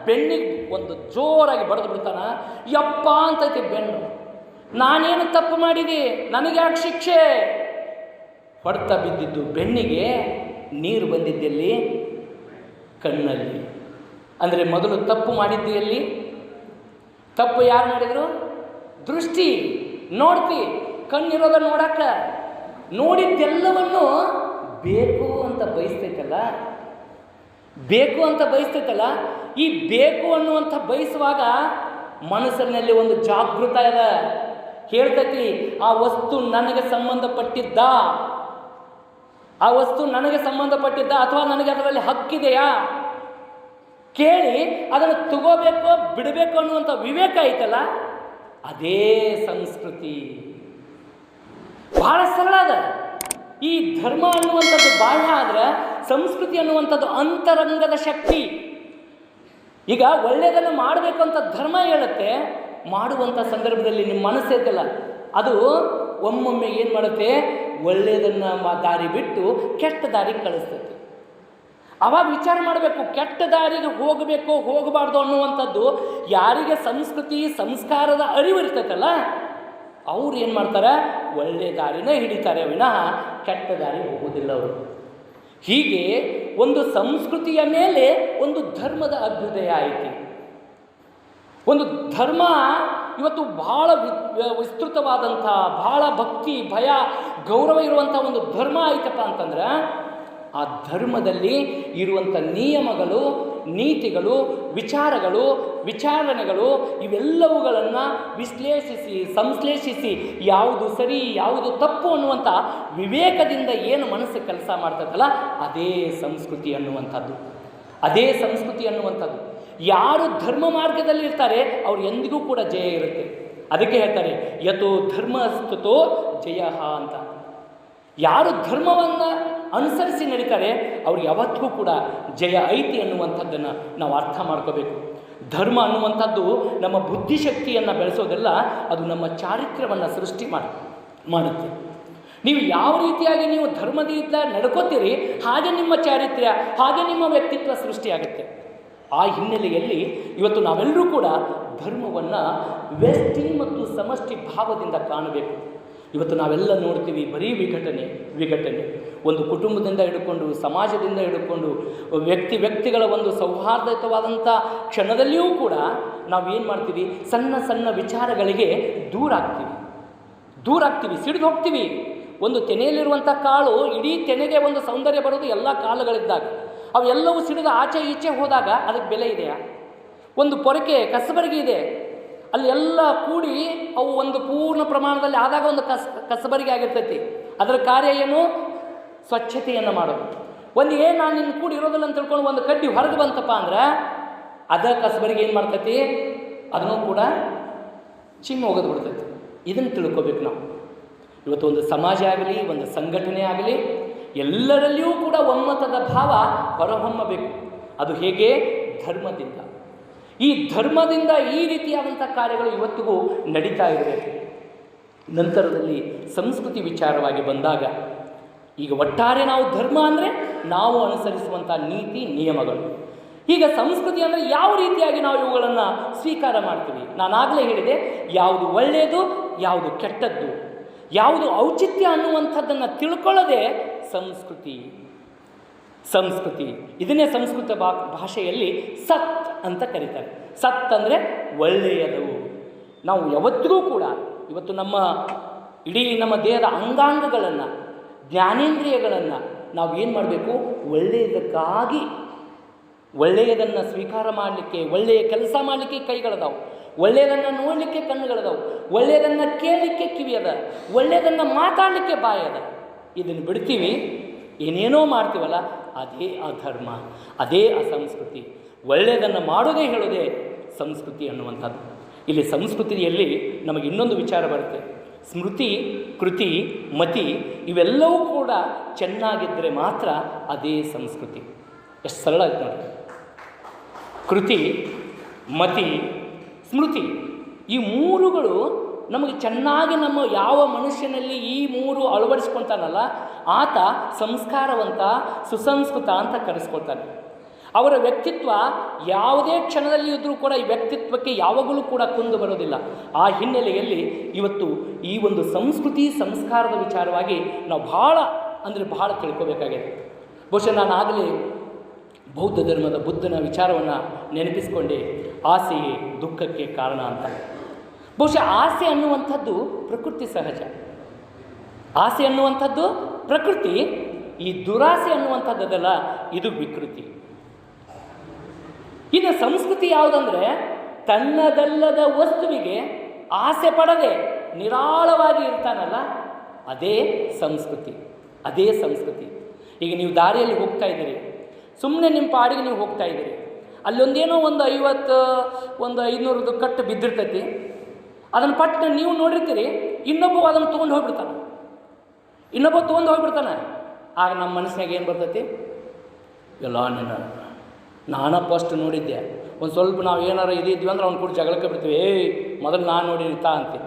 ಬೆನ್ನಿಗೆ ಒಂದು ಜೋರಾಗಿ ಬಡಿದು ಬಿಡ್ತಾನ. ಯಪ್ಪ ಅಂತೈತಿ ಬೆನ್ನು. ನಾನೇನು ತಪ್ಪು ಮಾಡಿದೆ, ನನಗೆ ಯಾಕೆ ಶಿಕ್ಷೆ? ಹೊಡ್ತಾ ಬಿದ್ದಿದ್ದು ಬೆನ್ನಿಗೆ, ನೀರು ಬಂದಿದ್ದೆಲ್ಲಿ? ಕಣ್ಣಲ್ಲಿ. ಅಂದರೆ ಮೊದಲು ತಪ್ಪು ಮಾಡಿದ್ದು ಎಲ್ಲಿ? ತಪ್ಪು ಯಾರು ಮಾಡಿದರು? ದೃಷ್ಟಿ. ನೋಡ್ತಿ, ಕಣ್ಣಿರೋದ ನೋಡಕ್ಕ. ನೋಡಿದ್ದೆಲ್ಲವನ್ನು ಬೇಕು ಅಂತ ಬಯಸ್ತೈತಲ್ಲ, ಬೇಕು ಅಂತ ಬಯಸ್ತೈತಲ್ಲ. ಈ ಬೇಕು ಅನ್ನುವಂಥ ಬಯಸುವಾಗ ಮನಸ್ಸಿನಲ್ಲಿ ಒಂದು ಜಾಗೃತ ಇದೆ, ಹೇಳ್ತೈತಿ ಆ ವಸ್ತು ನನಗೆ ಸಂಬಂಧಪಟ್ಟಿದ್ದ, ಆ ವಸ್ತು ನನಗೆ ಸಂಬಂಧಪಟ್ಟಿದ್ದ ಅಥವಾ ನನಗೆ ಅದರಲ್ಲಿ ಹಕ್ಕಿದೆಯಾ ಕೇಳಿ ಅದನ್ನು ತಗೋಬೇಕೋ ಬಿಡಬೇಕು ಅನ್ನುವಂಥ ವಿವೇಕ ಐತಲ್ಲ, ಅದೇ ಸಂಸ್ಕೃತಿ. ಬಹಳ ಸರಳ ಅದ. ಈ ಧರ್ಮ ಅನ್ನುವಂಥದ್ದು ಬಾಹ್ಯ ಆದ್ರೆ ಸಂಸ್ಕೃತಿ ಅನ್ನುವಂಥದ್ದು ಅಂತರಂಗದ ಶಕ್ತಿ. ಈಗ ಒಳ್ಳೆಯದನ್ನು ಮಾಡಬೇಕು ಅಂತ ಧರ್ಮ ಹೇಳುತ್ತೆ, ಮಾಡುವಂಥ ಸಂದರ್ಭದಲ್ಲಿ ನಿಮ್ಮ ಮನಸ್ಸೈತಲ್ಲ ಅದು ಒಮ್ಮೊಮ್ಮೆ ಏನು ಮಾಡುತ್ತೆ? ಒಳ್ಳೆಯದನ್ನು ದಾರಿ ಬಿಟ್ಟು ಕೆಟ್ಟ ದಾರಿಗೆ ಕಳಿಸ್ತೈತೆ. ಅವಾಗ ವಿಚಾರ ಮಾಡಬೇಕು, ಕೆಟ್ಟ ದಾರಿಗೆ ಹೋಗಬೇಕು ಹೋಗಬಾರ್ದು ಅನ್ನುವಂಥದ್ದು ಯಾರಿಗೆ ಸಂಸ್ಕೃತಿ ಸಂಸ್ಕಾರದ ಅರಿವು ಇರ್ತೈತಲ್ಲ ಅವ್ರು ಏನು ಮಾಡ್ತಾರೆ? ಒಳ್ಳೆ ದಾರಿನೇ ಹಿಡಿತಾರೆ ವಿನಃ ಕೆಟ್ಟ ದಾರಿ ಹೋಗೋದಿಲ್ಲ ಅವರು. ಹೀಗೆ ಒಂದು ಸಂಸ್ಕೃತಿಯ ಮೇಲೆ ಒಂದು ಧರ್ಮದ ಅಭ್ಯುದಯ ಐತಿ. ಒಂದು ಧರ್ಮ ಇವತ್ತು ಬಹಳ ವಿಸ್ತೃತವಾದಂಥ, ಬಹಳ ಭಕ್ತಿ ಭಯ ಗೌರವ ಇರುವಂಥ ಒಂದು ಧರ್ಮ ಆಯ್ತಪ್ಪ ಅಂತಂದ್ರೆ ಆ ಧರ್ಮದಲ್ಲಿ ಇರುವಂಥ ನಿಯಮಗಳು, ನೀತಿಗಳು, ವಿಚಾರಗಳು, ವಿಚಾರಣೆಗಳು ಇವೆಲ್ಲವುಗಳನ್ನು ವಿಶ್ಲೇಷಿಸಿ ಸಂಶ್ಲೇಷಿಸಿ ಯಾವುದು ಸರಿ ಯಾವುದು ತಪ್ಪು ಅನ್ನುವಂಥ ವಿವೇಕದಿಂದ ಏನು ಮನಸ್ಸು ಕೆಲಸ ಮಾಡ್ತದಲ್ಲ ಅದೇ ಸಂಸ್ಕೃತಿ ಅನ್ನುವಂಥದ್ದು. ಅದೇ ಸಂಸ್ಕೃತಿ ಅನ್ನುವಂಥದ್ದು. ಯಾರು ಧರ್ಮ ಮಾರ್ಗದಲ್ಲಿ ಇರ್ತಾರೆ ಅವ್ರು ಎಂದಿಗೂ ಕೂಡ ಜಯ ಇರುತ್ತೆ. ಅದಕ್ಕೆ ಹೇಳ್ತಾರೆ ಯಥೋ ಧರ್ಮಸ್ತುತೋ ಜಯ ಅಂತ. ಯಾರು ಧರ್ಮವನ್ನು ಅನುಸರಿಸಿ ನಡೀತಾರೆ ಅವ್ರು ಯಾವತ್ತಿಗೂ ಕೂಡ ಜಯ ಐತಿ ಅನ್ನುವಂಥದ್ದನ್ನು ನಾವು ಅರ್ಥ ಮಾಡ್ಕೋಬೇಕು. ಧರ್ಮ ಅನ್ನುವಂಥದ್ದು ನಮ್ಮ ಬುದ್ಧಿಶಕ್ತಿಯನ್ನು ಬೆಳೆಸೋದಲ್ಲ, ಅದು ನಮ್ಮ ಚಾರಿತ್ರ್ಯವನ್ನು ಸೃಷ್ಟಿ ಮಾಡುತ್ತೆ. ನೀವು ಯಾವ ರೀತಿಯಾಗಿ ನೀವು ಧರ್ಮದಿಂದ ನಡ್ಕೋತೀರಿ, ಹಾಗೆ ನಿಮ್ಮ ಚಾರಿತ್ರ್ಯ, ಹಾಗೆ ನಿಮ್ಮ ವ್ಯಕ್ತಿತ್ವ ಸೃಷ್ಟಿಯಾಗುತ್ತೆ. ಆ ಹಿನ್ನೆಲೆಯಲ್ಲಿ ಇವತ್ತು ನಾವೆಲ್ಲರೂ ಕೂಡ ಧರ್ಮವನ್ನು ವ್ಯಷ್ಟಿ ಮತ್ತು ಸಮಷ್ಟಿ ಭಾವದಿಂದ ಕಾಣಬೇಕು. ಇವತ್ತು ನಾವೆಲ್ಲ ನೋಡ್ತೀವಿ ಬರೀ ವಿಘಟನೆ ಒಂದು ಕುಟುಂಬದಿಂದ ಹಿಡ್ಕೊಂಡು, ಸಮಾಜದಿಂದ ಹಿಡ್ಕೊಂಡು, ವ್ಯಕ್ತಿಗಳ ಒಂದು ಸೌಹಾರ್ದಯುತವಾದಂಥ ಕ್ಷಣದಲ್ಲಿಯೂ ಕೂಡ ನಾವೇನು ಮಾಡ್ತೀವಿ, ಸಣ್ಣ ಸಣ್ಣ ವಿಚಾರಗಳಿಗೆ ದೂರ ಆಗ್ತೀವಿ, ಸಿಡಿದು ಹೋಗ್ತೀವಿ. ಒಂದು ತೆನೆಯಲ್ಲಿರುವಂಥ ಕಾಳು ಇಡೀ ತೆನೆಗೆ ಒಂದು ಸೌಂದರ್ಯ ಬರೋದು ಎಲ್ಲ ಕಾಳುಗಳಿದ್ದಾಗ, ಅವೆಲ್ಲವೂ ಸಿಡಿದು ಆಚೆ ಈಚೆ ಹೋದಾಗ ಅದಕ್ಕೆ ಬೆಲೆ ಇದೆಯಾ? ಒಂದು ಪೊರಕೆ ಕಸಬರಗಿ ಇದೆ, ಅಲ್ಲಿ ಎಲ್ಲ ಕೂಡಿ ಅವು ಒಂದು ಪೂರ್ಣ ಪ್ರಮಾಣದಲ್ಲಿ ಆದಾಗ ಒಂದು ಕಸಬರಿಗೆ ಆಗಿರ್ತೈತಿ. ಅದರ ಕಾರ್ಯ ಏನು? ಸ್ವಚ್ಛತೆಯನ್ನು ಮಾಡೋದು. ಒಂದು ನಾನು ನಿನ್ನ ಕೂಡಿ ಇರೋದಿಲ್ಲ ಅಂತ ತಿಳ್ಕೊಂಡು ಒಂದು ಕಡ್ಡಿ ಹೊರಗೆ ಬಂತಪ್ಪ ಅಂದ್ರೆ ಅದ ಕಸಬರಿಗೆ ಏನು ಮಾಡ್ತೈತಿ, ಅದನ್ನು ಕೂಡ ಚಿನ್ನ ಹೋಗೋದು ಬಿಡ್ತೈತಿ. ಇದನ್ನು ತಿಳ್ಕೊಬೇಕು ನಾವು. ಇವತ್ತು ಒಂದು ಸಮಾಜ ಆಗಲಿ, ಒಂದು ಸಂಘಟನೆ ಆಗಲಿ, ಎಲ್ಲರಲ್ಲಿಯೂ ಕೂಡ ಒಮ್ಮತದ ಭಾವ ಹೊರಹೊಮ್ಮಬೇಕು. ಅದು ಹೇಗೆ? ಧರ್ಮದಿಂದ. ಈ ಧರ್ಮದಿಂದ ಈ ರೀತಿಯಾದಂಥ ಕಾರ್ಯಗಳು ಇವತ್ತಿಗೂ ನಡೀತಾ ಇರಬೇಕು. ನಂತರದಲ್ಲಿ ಸಂಸ್ಕೃತಿ ವಿಚಾರವಾಗಿ ಬಂದಾಗ, ಈಗ ಒಟ್ಟಾರೆ ನಾವು ಧರ್ಮ ಅಂದರೆ ನಾವು ಅನುಸರಿಸುವಂಥ ನೀತಿ ನಿಯಮಗಳು. ಈಗ ಸಂಸ್ಕೃತಿ ಅಂದರೆ ಯಾವ ರೀತಿಯಾಗಿ ನಾವು ಇವುಗಳನ್ನು ಸ್ವೀಕಾರ ಮಾಡ್ತೀವಿ. ನಾನಾಗಲೇ ಹೇಳಿದೆ, ಯಾವುದು ಒಳ್ಳೆಯದು, ಯಾವುದು ಕೆಟ್ಟದ್ದು, ಯಾವುದು ಔಚಿತ್ಯ ಅನ್ನುವಂಥದ್ದನ್ನು ತಿಳ್ಕೊಳ್ಳೋದೇ ಸಂಸ್ಕೃತಿ. ಇದನ್ನೇ ಸಂಸ್ಕೃತ ಭಾಷೆಯಲ್ಲಿ ಸತ್ ಅಂತ ಕರೀತಾರೆ. ಸತ್ ಅಂದರೆ ಒಳ್ಳೆಯದು. ನಾವು ಯಾವತ್ತಿಗೂ ಕೂಡ ಇವತ್ತು ಇಡೀ ನಮ್ಮ ದೇಹದ ಅಂಗಾಂಗಗಳನ್ನು, ಜ್ಞಾನೇಂದ್ರಿಯಗಳನ್ನು ನಾವು ಏನು ಮಾಡಬೇಕು? ಒಳ್ಳೆಯದಕ್ಕಾಗಿ, ಒಳ್ಳೆಯದನ್ನು ಸ್ವೀಕಾರ ಮಾಡಲಿಕ್ಕೆ, ಒಳ್ಳೆಯ ಕೆಲಸ ಮಾಡಲಿಕ್ಕೆ ಕೈಗಳದಾವು, ಒಳ್ಳೆಯದನ್ನು ನೋಡಲಿಕ್ಕೆ ಕಣ್ಣುಗಳದಾವು, ಒಳ್ಳೆಯದನ್ನು ಕೇಳಲಿಕ್ಕೆ ಕಿವಿಯದ, ಒಳ್ಳೆಯದನ್ನು ಮಾತಾಡಲಿಕ್ಕೆ ಬಾಯದ. ಇದನ್ನು ಬಿಡ್ತೀವಿ, ಏನೇನೋ ಮಾಡ್ತೀವಲ್ಲ, ಅದೇ ಅಧರ್ಮ, ಅದೇ ಅಸಂಸ್ಕೃತಿ. ಒಳ್ಳೆಯದನ್ನು ಮಾಡೋದೇ ಹೇಳೋದೇ ಸಂಸ್ಕೃತಿ ಅನ್ನುವಂಥದ್ದು. ಇಲ್ಲಿ ಸಂಸ್ಕೃತಿಯಲ್ಲಿ ನಮಗೆ ಇನ್ನೊಂದು ವಿಚಾರ ಬರುತ್ತೆ. ಸ್ಮೃತಿ, ಕೃತಿ, ಮತಿ ಇವೆಲ್ಲವೂ ಕೂಡ ಚೆನ್ನಾಗಿದ್ದರೆ ಮಾತ್ರ ಅದೇ ಸಂಸ್ಕೃತಿ. ಎಷ್ಟು ಸರಳ ಆಯ್ತು ನೋಡಿ. ಕೃತಿ, ಮತಿ, ಸ್ಮೃತಿ ಈ ಮೂರುಗಳು ನಮಗೆ ಚೆನ್ನಾಗಿ ಯಾವ ಮನುಷ್ಯನಲ್ಲಿ ಈ ಮೂರು ಅಳವಡಿಸ್ಕೊತಾನಲ್ಲ, ಆತ ಸಂಸ್ಕಾರವಂತ, ಸುಸಂಸ್ಕೃತ ಅಂತ ಕರೆಸ್ಕೊಳ್ತಾನೆ. ಅವರ ವ್ಯಕ್ತಿತ್ವ ಯಾವುದೇ ಕ್ಷಣದಲ್ಲಿ ಇದ್ದರೂ ಕೂಡ ಈ ವ್ಯಕ್ತಿತ್ವಕ್ಕೆ ಯಾವಾಗಲೂ ಕೂಡ ಕುಂದು ಬರೋದಿಲ್ಲ. ಆ ಹಿನ್ನೆಲೆಯಲ್ಲಿ ಇವತ್ತು ಈ ಒಂದು ಸಂಸ್ಕೃತಿ ಸಂಸ್ಕಾರದ ವಿಚಾರವಾಗಿ ನಾವು ಬಹಳ ತಿಳ್ಕೋಬೇಕಾಗಿದೆ. ಬಹುಶಃ ನಾನು ಆಗಲೇ ಬೌದ್ಧ ಧರ್ಮದ ಬುದ್ಧನ ವಿಚಾರವನ್ನು ನೆನಪಿಸಿಕೊಂಡೆ, ಆಸೆಯೇ ದುಃಖಕ್ಕೆ ಕಾರಣ ಅಂತ. ಬಹುಶಃ ಆಸೆ ಅನ್ನುವಂಥದ್ದು ಪ್ರಕೃತಿ ಸಹಜ, ಆಸೆ ಅನ್ನುವಂಥದ್ದು ಪ್ರಕೃತಿ. ಈ ದುರಾಸೆ ಅನ್ನುವಂಥದ್ದಲ್ಲ, ಇದು ವಿಕೃತಿ. ಇನ್ನು ಸಂಸ್ಕೃತಿ ಯಾವುದಂದರೆ, ತನ್ನದಲ್ಲದ ವಸ್ತುವಿಗೆ ಆಸೆ ಪಡದೆ ನಿರಾಳವಾಗಿ ಇರ್ತಾನಲ್ಲ, ಅದೇ ಸಂಸ್ಕೃತಿ. ಈಗ ನೀವು ದಾರಿಯಲ್ಲಿ ಹೋಗ್ತಾ ಇದ್ದೀರಿ, ಸುಮ್ಮನೆ ನಿಮ್ಮ ಪಾಡಿಗೆ ನೀವು ಹೋಗ್ತಾ ಇದ್ದೀರಿ, ಅಲ್ಲೊಂದೇನೋ ಒಂದು 500 ಕಟ್ಟು ಬಿದ್ದಿರ್ತೈತಿ, ಅದನ್ನು ಪಟ್ಟು ನೀವು ನೋಡಿರ್ತೀರಿ, ಇನ್ನೊಬ್ಬ ಅದನ್ನು ತೊಗೊಂಡು ಹೋಗ್ಬಿಡ್ತಾನೆ. ಆಗ ನಮ್ಮ ಮನಸ್ಸಿನಾಗ ಏನು ಬರ್ತೈತಿ? ಎಲ್ಲ ನಾನು ಫಸ್ಟ್ ನೋಡಿದ್ದೆ, ಒಂದು ಸ್ವಲ್ಪ ನಾವು ಏನಾರು ಇದ್ವಿ ಅಂದ್ರೆ ಅವ್ನು ಕೂಡ ಜಗಳಕ್ಕೆ ಬಿಡ್ತೀವಿ, ಮೊದಲು ನಾನು ನೋಡಿ ಅಂತೆ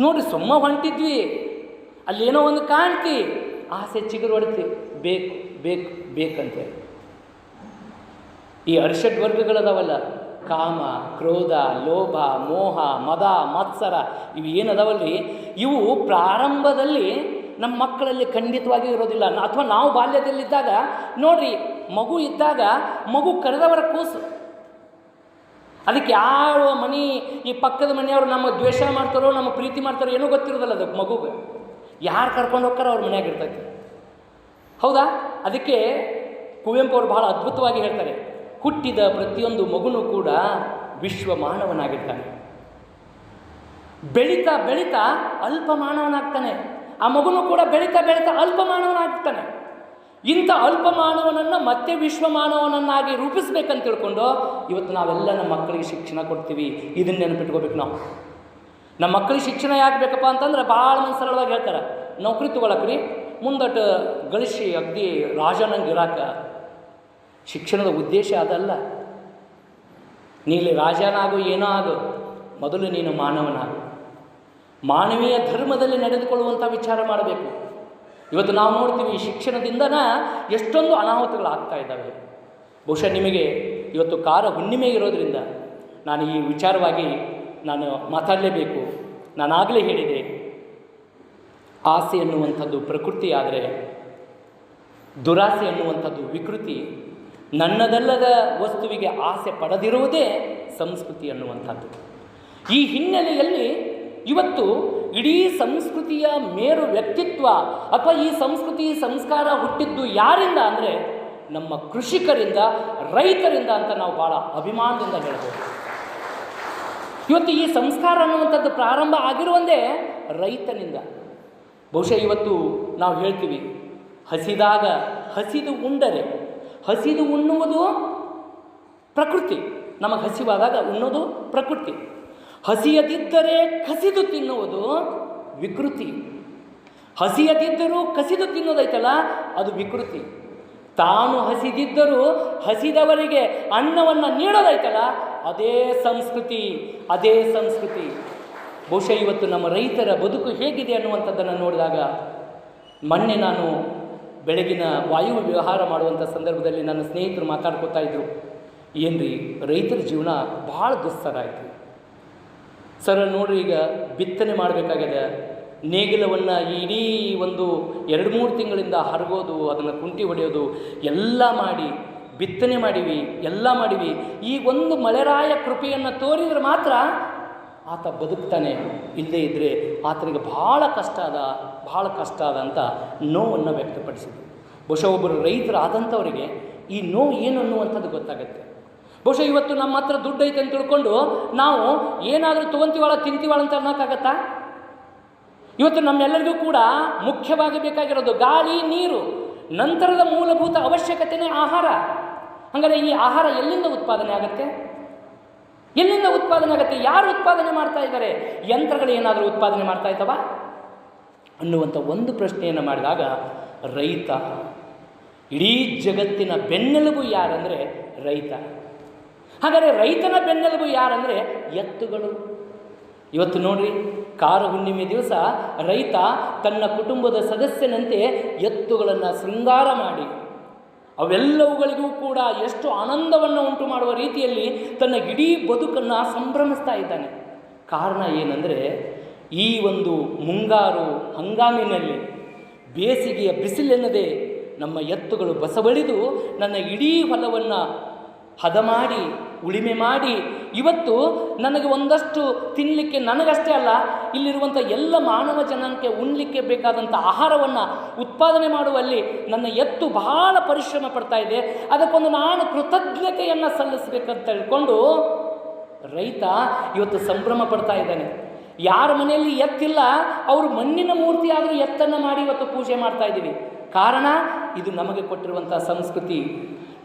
ನೋಡಿ ಸುಮ್ಮ ಹೊಂಟಿದ್ವಿ, ಅಲ್ಲೇನೋ ಒಂದು ಕಾಣ್ತಿ, ಆಸೆ ಚಿಗುರು ಹೊಡ್ತೀವಿ, ಬೇಕಂತೇಳಿ. ಈ ಅರಿಷಡ್ ವರ್ಗಗಳದಾವಲ್ಲ, ಕಾಮ, ಕ್ರೋಧ, ಲೋಭ, ಮೋಹ, ಮದ, ಮತ್ಸರ, ಇವು ಏನದಾವಲ್ರಿ, ಇವು ಪ್ರಾರಂಭದಲ್ಲಿ ನಮ್ಮ ಮಕ್ಕಳಲ್ಲಿ ಖಂಡಿತವಾಗಿ ಇರೋದಿಲ್ಲ. ಅಥವಾ ನಾವು ಬಾಲ್ಯದಲ್ಲಿದ್ದಾಗ ನೋಡ್ರಿ, ಮಗು ಇದ್ದಾಗ ಮಗು ಕರೆದವರ ಕೂಸು, ಅದಕ್ಕೆ ಯಾವ ಈ ಪಕ್ಕದ ಮನೆಯವರು ನಮ್ಮ ದ್ವೇಷ ಮಾಡ್ತಾರೋ, ನಮ್ಮ ಪ್ರೀತಿ ಮಾಡ್ತಾರೋ ಏನೂ ಗೊತ್ತಿರೋದಲ್ಲ ಅದಕ್ಕೆ ಮಗುಗೆ. ಯಾರು ಕರ್ಕೊಂಡು ಹೋಗ್ತಾರೋ ಅವ್ರ ಮನೆಯಾಗ ಇರ್ತೈತಿ. ಹೌದಾ? ಅದಕ್ಕೆ ಕುವೆಂಪು ಅವರು ಬಹಳ ಅದ್ಭುತವಾಗಿ ಹೇಳ್ತಾರೆ, ಹುಟ್ಟಿದ ಪ್ರತಿಯೊಂದು ಮಗುನೂ ಕೂಡ ವಿಶ್ವ ಮಾನವನಾಗಿರ್ತಾನೆ. ಬೆಳೀತಾ ಬೆಳೀತಾ ಅಲ್ಪ ಮಾನವನಾಗ್ತಾನೆ. ಆ ಮಗುನೂ ಕೂಡ ಬೆಳೀತಾ ಬೆಳೀತಾ ಅಲ್ಪ ಮಾನವನಾಗ್ತಾನೆ. ಇಂಥ ಅಲ್ಪ ಮಾನವನನ್ನು ಮತ್ತೆ ವಿಶ್ವ ಮಾನವನನ್ನಾಗಿ ರೂಪಿಸ್ಬೇಕಂತ ತಿಳ್ಕೊಂಡು ಇವತ್ತು ನಾವೆಲ್ಲ ನಮ್ಮ ಮಕ್ಕಳಿಗೆ ಶಿಕ್ಷಣ ಕೊಡ್ತೀವಿ. ಇದನ್ನ ನೆನಪಿಟ್ಕೋಬೇಕು ನಾವು. ನಮ್ಮ ಮಕ್ಕಳಿಗೆ ಶಿಕ್ಷಣ ಯಾಕೆ ಬೇಕಪ್ಪ ಅಂತಂದ್ರೆ, ಭಾಳ ಮಂದಿ ಸರಳವಾಗಿ ಹೇಳ್ತಾರೆ, ನೌಕರಿ ತೊಗೊಳಕ್ರಿ, ಮುಂದಟ್ಟು ಗಳಿಸಿ ಅಗ್ದಿ ರಾಜನಂಗೆ ಇರಾಕ. ಶಿಕ್ಷಣದ ಉದ್ದೇಶ ಅದಲ್ಲ. ನೀಲಿ ರಾಜನಾಗು ಏನೋ ಆಗು, ಮೊದಲು ನೀನು ಮಾನವನಾಗು. ಮಾನವೀಯ ಧರ್ಮದಲ್ಲಿ ನಡೆದುಕೊಳ್ಳುವಂಥ ವಿಚಾರ ಮಾಡಬೇಕು. ಇವತ್ತು ನಾವು ನೋಡ್ತೀವಿ ಈ ಶಿಕ್ಷಣದಿಂದನ ಎಷ್ಟೊಂದು ಅನಾಹುತಗಳಾಗ್ತಾ ಇದ್ದಾವೆ. ಬಹುಶಃ ನಿಮಗೆ ಇವತ್ತು ಕಾರ ಹುಣ್ಣಿಮೆ ಇರೋದರಿಂದ ನಾನು ಈ ವಿಚಾರವಾಗಿ ನಾನು ಮಾತಾಡಲೇಬೇಕು. ನಾನಾಗಲೇ ಹೇಳಿದೆ, ಆಸೆ ಎನ್ನುವಂಥದ್ದು ಪ್ರಕೃತಿ, ಆದರೆ ದುರಾಸೆ ಎನ್ನುವಂಥದ್ದು ವಿಕೃತಿ. ನನ್ನದಲ್ಲದ ವಸ್ತುವಿಗೆ ಆಸೆ ಪಡೆದಿರುವುದೇ ಸಂಸ್ಕೃತಿ ಅನ್ನುವಂಥದ್ದು. ಈ ಹಿನ್ನೆಲೆಯಲ್ಲಿ ಇವತ್ತು ಇಡೀ ಸಂಸ್ಕೃತಿಯ ಮೇರು ವ್ಯಕ್ತಿತ್ವ ಅಥವಾ ಈ ಸಂಸ್ಕೃತಿ ಸಂಸ್ಕಾರ ಹುಟ್ಟಿದ್ದು ಯಾರಿಂದ ಅಂದರೆ ನಮ್ಮ ಕೃಷಿಕರಿಂದ, ರೈತರಿಂದ ಅಂತ ನಾವು ಭಾಳ ಅಭಿಮಾನದಿಂದ ಹೇಳ್ಬೋದು. ಇವತ್ತು ಈ ಸಂಸ್ಕಾರ ಅನ್ನುವಂಥದ್ದು ಪ್ರಾರಂಭ ಆಗಿರುವಂದೇ ರೈತನಿಂದ. ಬಹುಶಃ ಇವತ್ತು ನಾವು ಹೇಳ್ತೀವಿ, ಹಸಿದಾಗ ಹಸಿದು ಉಂಡರೆ, ಹಸಿದು ಉಣ್ಣುವುದು ಪ್ರಕೃತಿ. ನಮಗೆ ಹಸಿವಾದಾಗ ಉಣ್ಣೋದು ಪ್ರಕೃತಿ. ಹಸಿಯದಿದ್ದರೆ ಕಸಿದು ತಿನ್ನುವುದು ವಿಕೃತಿ. ಹಸಿಯದಿದ್ದರೂ ಕಸಿದು ತಿನ್ನೋದೈತಲ್ಲ, ಅದು ವಿಕೃತಿ. ತಾನು ಹಸಿದಿದ್ದರೂ ಹಸಿದವರಿಗೆ ಅನ್ನವನ್ನು ನೀಡೋದೈತಲ್ಲ, ಅದೇ ಸಂಸ್ಕೃತಿ, ಅದೇ ಸಂಸ್ಕೃತಿ. ಬಹುಶಃ ಇವತ್ತು ನಮ್ಮ ರೈತರ ಬದುಕು ಹೇಗಿದೆ ಅನ್ನುವಂಥದ್ದನ್ನು ನೋಡಿದಾಗ, ಮೊನ್ನೆ ನಾನು ಬೆಳಗಿನ ವಾಯು ವಿಹಾರ ಮಾಡುವಂಥ ಸಂದರ್ಭದಲ್ಲಿ ನನ್ನ ಸ್ನೇಹಿತರು ಮಾತಾಡ್ಕೋತಾ ಇದ್ದರು, ಏನ್ರಿ ರೈತರ ಜೀವನ ಭಾಳ ದುಸ್ತರ ಆಯಿತು ಸರ್. ನೋಡ್ರಿ, ಈಗ ಬಿತ್ತನೆ ಮಾಡಬೇಕಾಗಿದೆ, ನೇಗಿಲವನ್ನು ಇಡೀ ಒಂದು 2-3 ತಿಂಗಳಿಂದ ಹರಗೋದು, ಅದನ್ನು ಕುಂಟಿ ಹೊಡೆಯೋದು ಎಲ್ಲ ಮಾಡಿ ಬಿತ್ತನೆ ಮಾಡಿವಿ, ಎಲ್ಲ ಮಾಡಿವಿ. ಈ ಒಂದು ಮಳೆರಾಯ ಕೃಪೆಯನ್ನು ತೋರಿದರೆ ಮಾತ್ರ ಆತ ಬದುಕ್ತಾನೆ, ಇಲ್ಲದೇ ಇದ್ದರೆ ಆತನಿಗೆ ಭಾಳ ಕಷ್ಟ ಅದ ಅಂತ ನೋವನ್ನು ವ್ಯಕ್ತಪಡಿಸಿದ್ರು. ಬಹುಶಃ ಒಬ್ಬರು ರೈತರಾದಂಥವರಿಗೆ ಈ ನೋವು ಏನು ಅನ್ನುವಂಥದ್ದು ಗೊತ್ತಾಗುತ್ತೆ. ಬಹುಶಃ ಇವತ್ತು ನಮ್ಮ ಹತ್ರ ದುಡ್ಡು ಐತೆ ಅಂತ ತಿಳ್ಕೊಂಡು ನಾವು ಏನಾದರೂ ತೊಗೊಂತೀವಾಳ ತಿಂತೀವಾಳ ಅಂತ ಅನ್ನೋಕ್ಕಾಗತ್ತಾ? ಇವತ್ತು ನಮ್ಮೆಲ್ಲರಿಗೂ ಕೂಡ ಮುಖ್ಯವಾಗಿ ಬೇಕಾಗಿರೋದು ಗಾಳಿ, ನೀರು, ನಂತರದ ಮೂಲಭೂತ ಅವಶ್ಯಕತೆಯೇ ಆಹಾರ. ಹಾಗಾದರೆ ಈ ಆಹಾರ ಎಲ್ಲಿಂದ ಉತ್ಪಾದನೆ ಆಗುತ್ತೆ? ಎಲ್ಲಿಂದ ಉತ್ಪಾದನೆ ಆಗುತ್ತೆ? ಯಾರು ಉತ್ಪಾದನೆ ಮಾಡ್ತಾ ಇದ್ದಾರೆ? ಯಂತ್ರಗಳು ಏನಾದರೂ ಉತ್ಪಾದನೆ ಮಾಡ್ತಾ ಇದ್ದಾವ ಅನ್ನುವಂಥ ಒಂದು ಪ್ರಶ್ನೆಯನ್ನು ಮಾಡಿದಾಗ, ರೈತ ಇಡೀ ಜಗತ್ತಿನ ಬೆನ್ನೆಲುಬು ಯಾರಂದರೆ ರೈತ. ಹಾಗಾದರೆ ರೈತನ ಬೆನ್ನೆಲುಬು ಯಾರಂದರೆ ಎತ್ತುಗಳು. ಇವತ್ತು ನೋಡ್ರಿ, ಕಾರ ಹುಣ್ಣಿಮೆ ದಿವಸ ರೈತ ತನ್ನ ಕುಟುಂಬದ ಸದಸ್ಯನಂತೆ ಎತ್ತುಗಳನ್ನು ಶೃಂಗಾರ ಮಾಡಿ ಅವೆಲ್ಲವುಗಳಿಗೂ ಕೂಡ ಎಷ್ಟು ಆನಂದವನ್ನು ಉಂಟು ಮಾಡುವ ರೀತಿಯಲ್ಲಿ ತನ್ನ ಇಡೀ ಬದುಕನ್ನು ಸಂಭ್ರಮಿಸ್ತಾ ಇದ್ದಾನೆ. ಕಾರಣ ಏನಂದರೆ, ಈ ಒಂದು ಮುಂಗಾರು ಹಂಗಾಮಿನಲ್ಲಿ ಬೇಸಿಗೆಯ ಬಿಸಿಲೆನ್ನದೆ ನಮ್ಮ ಎತ್ತುಗಳು ಬಸವಳಿದು ನನ್ನ ಇಡೀ ಹೊಲವನ್ನು ಹದ ಮಾಡಿ ಉಳಿಮೆ ಮಾಡಿ ಇವತ್ತು ನನಗೆ ಒಂದಷ್ಟು ತಿನ್ನಲಿಕ್ಕೆ, ನನಗಷ್ಟೇ ಅಲ್ಲ ಇಲ್ಲಿರುವಂಥ ಎಲ್ಲ ಮಾನವ ಜನಾಂಗಕ್ಕೆ ಉಣ್ಣಲಿಕ್ಕೆ ಬೇಕಾದಂಥ ಆಹಾರವನ್ನು ಉತ್ಪಾದನೆ ಮಾಡುವಲ್ಲಿ ನನ್ನ ಎತ್ತು ಬಹಳ ಪರಿಶ್ರಮ ಪಡ್ತಾ ಇದೆ. ಅದಕ್ಕೊಂದು ನಾನು ಕೃತಜ್ಞತೆಯನ್ನು ಸಲ್ಲಿಸಬೇಕಂತ ಹೇಳ್ಕೊಂಡು ರೈತ ಇವತ್ತು ಸಂಭ್ರಮ ಪಡ್ತಾ ಇದ್ದಾನೆ. ಯಾರ ಮನೆಯಲ್ಲಿ ಎತ್ತಿಲ್ಲ ಅವರು ಮಣ್ಣಿನ ಮೂರ್ತಿ ಆದರೂ ಎತ್ತನ್ನು ಮಾಡಿ ಇವತ್ತು ಪೂಜೆ ಮಾಡ್ತಾ ಇದ್ದೀವಿ. ಕಾರಣ ಇದು ನಮಗೆ ಕೊಟ್ಟಿರುವಂಥ ಸಂಸ್ಕೃತಿ.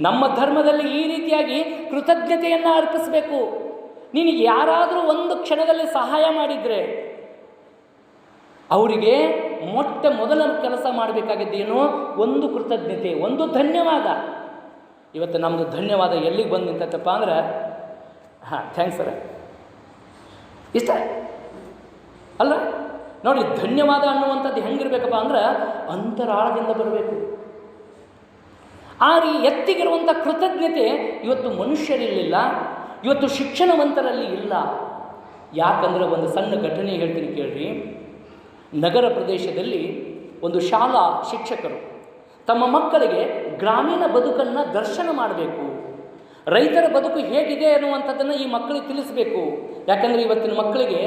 ನಮ್ಮ ಧರ್ಮದಲ್ಲಿ ಈ ರೀತಿಯಾಗಿ ಕೃತಜ್ಞತೆಯನ್ನು ಅರ್ಪಿಸಬೇಕು. ನಿನಗೆ ಯಾರಾದರೂ ಒಂದು ಕ್ಷಣದಲ್ಲಿ ಸಹಾಯ ಮಾಡಿದರೆ ಅವರಿಗೆ ಮೊದಲ ಕೆಲಸ ಮಾಡಬೇಕಾಗಿದ್ದೇನೋ ಒಂದು ಕೃತಜ್ಞತೆ, ಒಂದು ಧನ್ಯವಾದ. ಇವತ್ತು ನಮ್ಮದು ಧನ್ಯವಾದ ಎಲ್ಲಿಗೆ ಬಂದು ನಿಂತಪ್ಪ ಅಂದ್ರೆ, ಥ್ಯಾಂಕ್ಸ್ ಸರ್, ಇಷ್ಟ ಅಲ್ಲ ನೋಡಿ. ಧನ್ಯವಾದ ಅನ್ನುವಂಥದ್ದು ಹೆಂಗಿರ್ಬೇಕಪ್ಪ ಅಂದ್ರೆ ಅಂತರಾಳದಿಂದ ಬರಬೇಕು. ಆ ಎತ್ತಿಗಿರುವಂಥ ಕೃತಜ್ಞತೆ ಇವತ್ತು ಮನುಷ್ಯರಿಲ್ಲ, ಇವತ್ತು ಶಿಕ್ಷಣವಂತರಲ್ಲಿ ಇಲ್ಲ. ಯಾಕಂದರೆ ಒಂದು ಸಣ್ಣ ಘಟನೆ ಹೇಳ್ತೀನಿ ಕೇಳ್ರಿ. ನಗರ ಪ್ರದೇಶದಲ್ಲಿ ಒಂದು ಶಾಲಾ ಶಿಕ್ಷಕರು ತಮ್ಮ ಮಕ್ಕಳಿಗೆ ಗ್ರಾಮೀಣ ಬದುಕನ್ನು ದರ್ಶನ ಮಾಡಬೇಕು, ರೈತರ ಬದುಕು ಹೇಗಿದೆ ಅನ್ನುವಂಥದ್ದನ್ನು ಈ ಮಕ್ಕಳಿಗೆ ತಿಳಿಸಬೇಕು. ಯಾಕಂದರೆ ಇವತ್ತಿನ ಮಕ್ಕಳಿಗೆ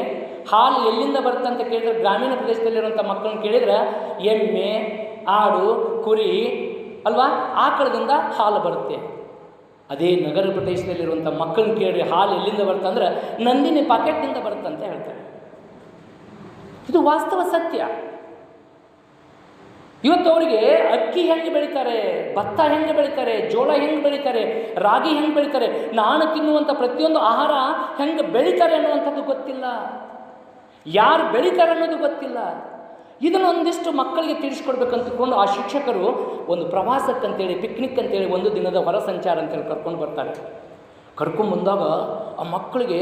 ಹಾಲು ಎಲ್ಲಿಂದ ಬರುತ್ತೆ ಅಂತ ಕೇಳಿದ್ರೆ, ಗ್ರಾಮೀಣ ಪ್ರದೇಶದಲ್ಲಿರುವಂಥ ಮಕ್ಕಳನ್ನ ಕೇಳಿದ್ರೆ ಎಮ್ಮೆ, ಆಡು, ಕುರಿ ಅಲ್ವಾ, ಆಕಳದಿಂದ ಹಾಲು ಬರುತ್ತೆ. ಅದೇ ನಗರ ಪ್ರದೇಶದಲ್ಲಿರುವಂಥ ಮಕ್ಕಳನ್ನ ಕೇಳಿ ಹಾಲು ಎಲ್ಲಿಂದ ಬರುತ್ತೆ ಅಂದರೆ ನಂದಿನಿ ಪಾಕೆಟ್ನಿಂದ ಬರುತ್ತೆ ಅಂತ ಹೇಳ್ತಾರೆ. ಇದು ವಾಸ್ತವ ಸತ್ಯ. ಇವತ್ತು ಅವರಿಗೆ ಅಕ್ಕಿ ಹೆಂಗೆ ಬೆಳೀತಾರೆ, ಭತ್ತ ಹೆಂಗೆ ಬೆಳೀತಾರೆ, ಜೋಳ ಹೆಂಗೆ ಬೆಳೀತಾರೆ, ರಾಗಿ ಹೆಂಗೆ ಬೆಳೀತಾರೆ, ನಾನು ತಿನ್ನುವಂಥ ಪ್ರತಿಯೊಂದು ಆಹಾರ ಹೆಂಗೆ ಬೆಳೀತಾರೆ ಅನ್ನುವಂಥದ್ದು ಗೊತ್ತಿಲ್ಲ. ಯಾರು ಬೆಳೀತಾರೆ ಅನ್ನೋದು ಗೊತ್ತಿಲ್ಲ. ಇದನ್ನು ಒಂದಿಷ್ಟು ಮಕ್ಕಳಿಗೆ ತಿಳಿಸ್ಕೊಡ್ಬೇಕಂತಕೊಂಡು ಆ ಶಿಕ್ಷಕರು ಒಂದು ಪ್ರವಾಸಕ್ಕಂತೇಳಿ, ಪಿಕ್ನಿಕ್ ಅಂತೇಳಿ, ಒಂದು ದಿನದ ಹೊರ ಸಂಚಾರ ಅಂತೇಳಿ ಕರ್ಕೊಂಡು ಬರ್ತಾರೆ. ಕರ್ಕೊಂಡು ಬಂದಾಗ ಆ ಮಕ್ಕಳಿಗೆ